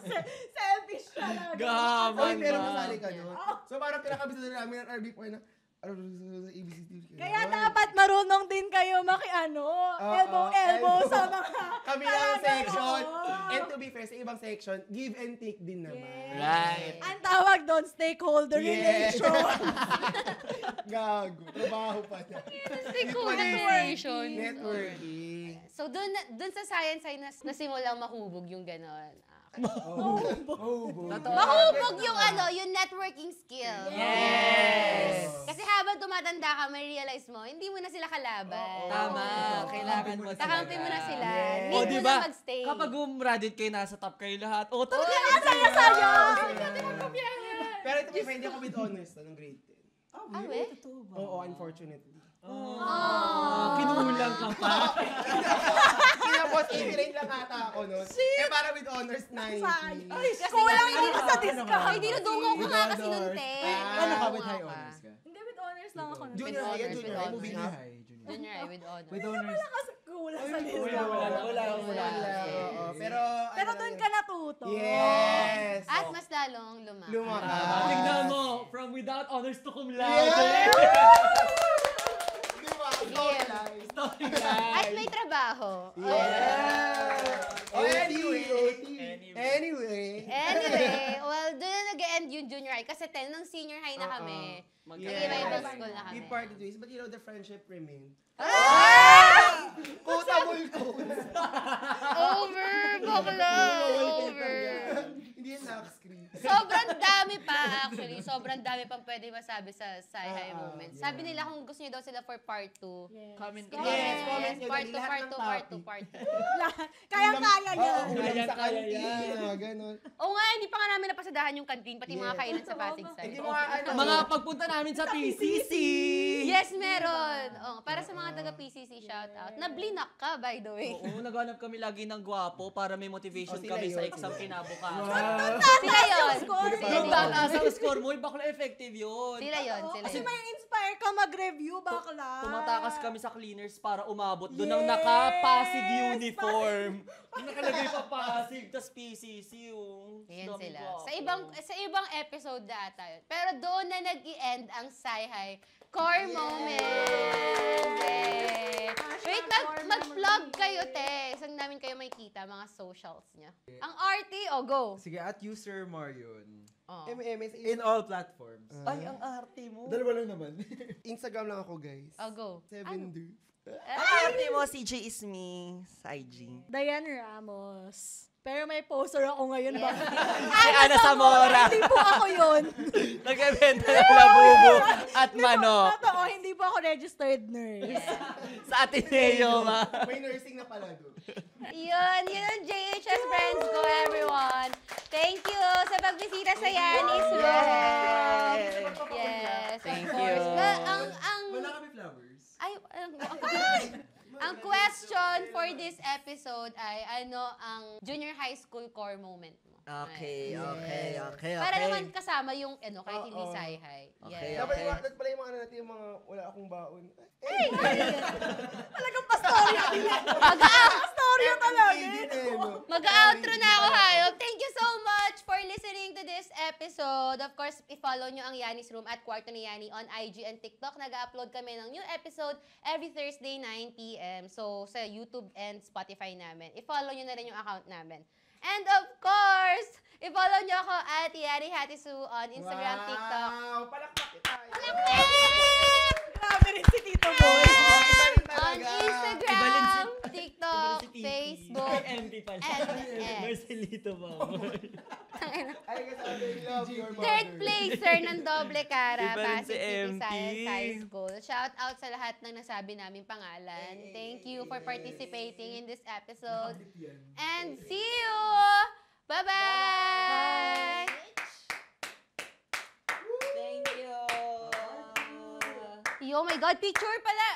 [SPEAKER 4] Selfish siya na.
[SPEAKER 3] Gaman.
[SPEAKER 2] Ay, pero
[SPEAKER 3] ba?
[SPEAKER 2] nasali ka doon. So parang pinakabisado namin ng RB4 na, ABCD.
[SPEAKER 4] Kaya dapat marunong din kayo elbow sa mga
[SPEAKER 2] kabilang
[SPEAKER 4] talaga,
[SPEAKER 2] section.
[SPEAKER 4] oo.
[SPEAKER 2] And to be fair, sa ibang section, give and take din naman.
[SPEAKER 3] Right.
[SPEAKER 4] Ang tawag doon, stakeholder
[SPEAKER 2] Yes.
[SPEAKER 4] relation.
[SPEAKER 2] Gago. Trabaho pa niya.
[SPEAKER 1] Stakeholder relation.
[SPEAKER 2] Networking.
[SPEAKER 1] So, dun sa science ay nasimulang mahubog yung ganon.
[SPEAKER 5] Mahubog.
[SPEAKER 1] Mahubog yung yung networking skill.
[SPEAKER 3] Yes!
[SPEAKER 1] Kasi habang tumatanda ka, may realize mo, hindi mo na sila kalaban.
[SPEAKER 3] Tama. Kailangan mo
[SPEAKER 1] Kakampi mo na sila.
[SPEAKER 2] Yes.
[SPEAKER 1] Need
[SPEAKER 3] O,
[SPEAKER 1] mo
[SPEAKER 3] diba?
[SPEAKER 1] na magstay.
[SPEAKER 3] Kapag graduate kayo, nasa top kayo lahat. O, talaga.
[SPEAKER 4] Saya-saya!
[SPEAKER 2] Pero ito, may hindi ako with honors ng grade 10.
[SPEAKER 1] Ah, we?
[SPEAKER 2] Oo, unfortunately.
[SPEAKER 3] Kinulang ka pa.
[SPEAKER 2] Tapos, i-rate lang ata ako nun. Para with honors, 90.
[SPEAKER 4] Kulang hindi ka sa discount.
[SPEAKER 1] Ay, dinudungaw ko nga kasi nun, te.
[SPEAKER 5] Ano ka with high honors ka?
[SPEAKER 4] Hindi, with honors lang ako.
[SPEAKER 2] Junior high,
[SPEAKER 1] With
[SPEAKER 2] junior high,
[SPEAKER 1] honors.
[SPEAKER 2] moving
[SPEAKER 5] Junior
[SPEAKER 2] up.
[SPEAKER 5] high, junior.
[SPEAKER 1] Junior high with honors.
[SPEAKER 5] With honors.
[SPEAKER 4] Kasi kulang sa discount.
[SPEAKER 5] Wala.
[SPEAKER 2] Oo, pero
[SPEAKER 4] Doon ka natuto.
[SPEAKER 2] Yes!
[SPEAKER 1] At mas lalong lumakas.
[SPEAKER 2] Lumakas.
[SPEAKER 3] Tignan mo, from without honors to cum laude.
[SPEAKER 2] Yes!
[SPEAKER 1] At may trabaho.
[SPEAKER 2] Yeah! Oh, anyway.
[SPEAKER 1] Anyway, well, doon na nag-end yung junior high. Kasi 10 nung senior high na kami. Nag-iba-ibang school na kami.
[SPEAKER 2] We parted ways, but the friendship remained.
[SPEAKER 1] Ah!
[SPEAKER 2] Kuta multo.
[SPEAKER 1] Over, bakla. Over.
[SPEAKER 2] Hindi yan lock-screen.
[SPEAKER 1] Sobrang dami pa, actually. Sobrang dami pang pwede masabi sa Sci-Hi Moments. Sabi nila kung gusto niyo daw sila for part 2.
[SPEAKER 3] Comment
[SPEAKER 2] Yes, comment nyo
[SPEAKER 1] Part
[SPEAKER 2] din
[SPEAKER 1] 2,
[SPEAKER 2] lahat
[SPEAKER 1] part
[SPEAKER 2] ng
[SPEAKER 1] 2, part 2,
[SPEAKER 2] topic.
[SPEAKER 1] part 2.
[SPEAKER 4] Kaya-kaya niya.
[SPEAKER 2] Ulam sa
[SPEAKER 3] Kaya
[SPEAKER 2] kantina, ganun.
[SPEAKER 1] Oo nga, hindi pa nga namin napasadahan yung kantin, pati mga
[SPEAKER 2] Yes.
[SPEAKER 1] kainan sa Pasig
[SPEAKER 2] Hindi
[SPEAKER 1] side.
[SPEAKER 2] mo nga ano.
[SPEAKER 3] Mga pagpunta namin sa PCC.
[SPEAKER 1] Yes, meron. Oh, para sa mga taga-PCC, shout out. Na-blinak ka, by the way.
[SPEAKER 3] Oo, naghanap kami lagi ng gwapo para may motivation
[SPEAKER 2] Oh, sila
[SPEAKER 3] kami sa
[SPEAKER 2] yun.
[SPEAKER 3] exam kinabukasan.
[SPEAKER 1] Sila yun.
[SPEAKER 3] Yung tataas ang score mo, bakla effective yun.
[SPEAKER 1] Sila yun, sila
[SPEAKER 4] Kasi
[SPEAKER 1] yun.
[SPEAKER 4] may inspire ka mag-review, bakla.
[SPEAKER 3] Tumatakas kami sa cleaners para umabot doon ng naka-Pasig uniform. Yung nakalagay pa Pasig, tas PCC yung...
[SPEAKER 1] Ayan
[SPEAKER 3] dami
[SPEAKER 1] sila.
[SPEAKER 3] gwapo.
[SPEAKER 1] Sa ibang episode na ata yun. Pero doon na nag-i-end ang Sci-Hi Core Moment. Yay! Wait, mag-vlog kayo, te. Saan namin kayo makikita, mga socials niya. Ang RT, go.
[SPEAKER 5] Sige, at user Marion.
[SPEAKER 1] Oh.
[SPEAKER 2] MMS.
[SPEAKER 5] In all platforms.
[SPEAKER 3] Ay, ang arte mo.
[SPEAKER 5] Dalawa lang naman.
[SPEAKER 2] Instagram lang ako, guys.
[SPEAKER 1] Go.
[SPEAKER 2] 7D.
[SPEAKER 3] Ang arte mo, CJ is me, sa IG.
[SPEAKER 4] Diane Ramos. Pero may poster ako ngayon.
[SPEAKER 1] Yes.
[SPEAKER 3] Si Ana Zamora.
[SPEAKER 4] Hindi po ako yun.
[SPEAKER 3] Nag-eventa ng labubo at manok.
[SPEAKER 4] Totoo, hindi po ako registered nurse.
[SPEAKER 3] Sa Ateneo, ma.
[SPEAKER 2] May nursing na pala doon.
[SPEAKER 1] Yun ang JHS friends ko, everyone. Thank you sa pagbisita sa Yanis Room. Yes,
[SPEAKER 3] Thank
[SPEAKER 1] of course.
[SPEAKER 3] you.
[SPEAKER 1] But
[SPEAKER 5] Wala kami flowers.
[SPEAKER 1] ang question for this episode ay ano ang junior high school core moment mo?
[SPEAKER 3] Okay.
[SPEAKER 1] Para naman kasama yung kahit hindi
[SPEAKER 2] Oo.
[SPEAKER 1] Sci-Hi.
[SPEAKER 3] Okay,
[SPEAKER 1] Yes.
[SPEAKER 2] Dapat
[SPEAKER 3] okay.
[SPEAKER 2] dapat pala yung mga ano natin, yung mga wala akong baon.
[SPEAKER 4] Talagang pastorya. Pastorya talaga.
[SPEAKER 1] Mag-outro na ako, hayop. Thank you so much for listening to this episode. Of course, i-follow nyo ang Yanis Room at Kwarto ni Yani on IG and TikTok. Nag-upload kami ng new episode every Thursday, 9 p.m. So, sa YouTube and Spotify namin. I-follow nyo na rin yung account namin. And of course, i-follow nyo ako at Yani Hatisu on Instagram, TikTok.
[SPEAKER 2] Wow! Palakpak tayo!
[SPEAKER 4] Grabe rin si Tito Boy.
[SPEAKER 1] On Instagram, TikTok, Facebook,
[SPEAKER 3] MT pala.
[SPEAKER 1] and X.
[SPEAKER 3] Marcelito ba?
[SPEAKER 2] Ay, kasi I love your mother.
[SPEAKER 1] Third placer ng Doble Cara,
[SPEAKER 3] Iba rin si
[SPEAKER 1] Pasig City
[SPEAKER 3] MP.
[SPEAKER 1] Science High School. Shout out sa lahat ng nasabi naming pangalan. Thank you for participating in this episode. And see you! Bye-bye!
[SPEAKER 3] Thank you.
[SPEAKER 1] Oh my God, picture pala!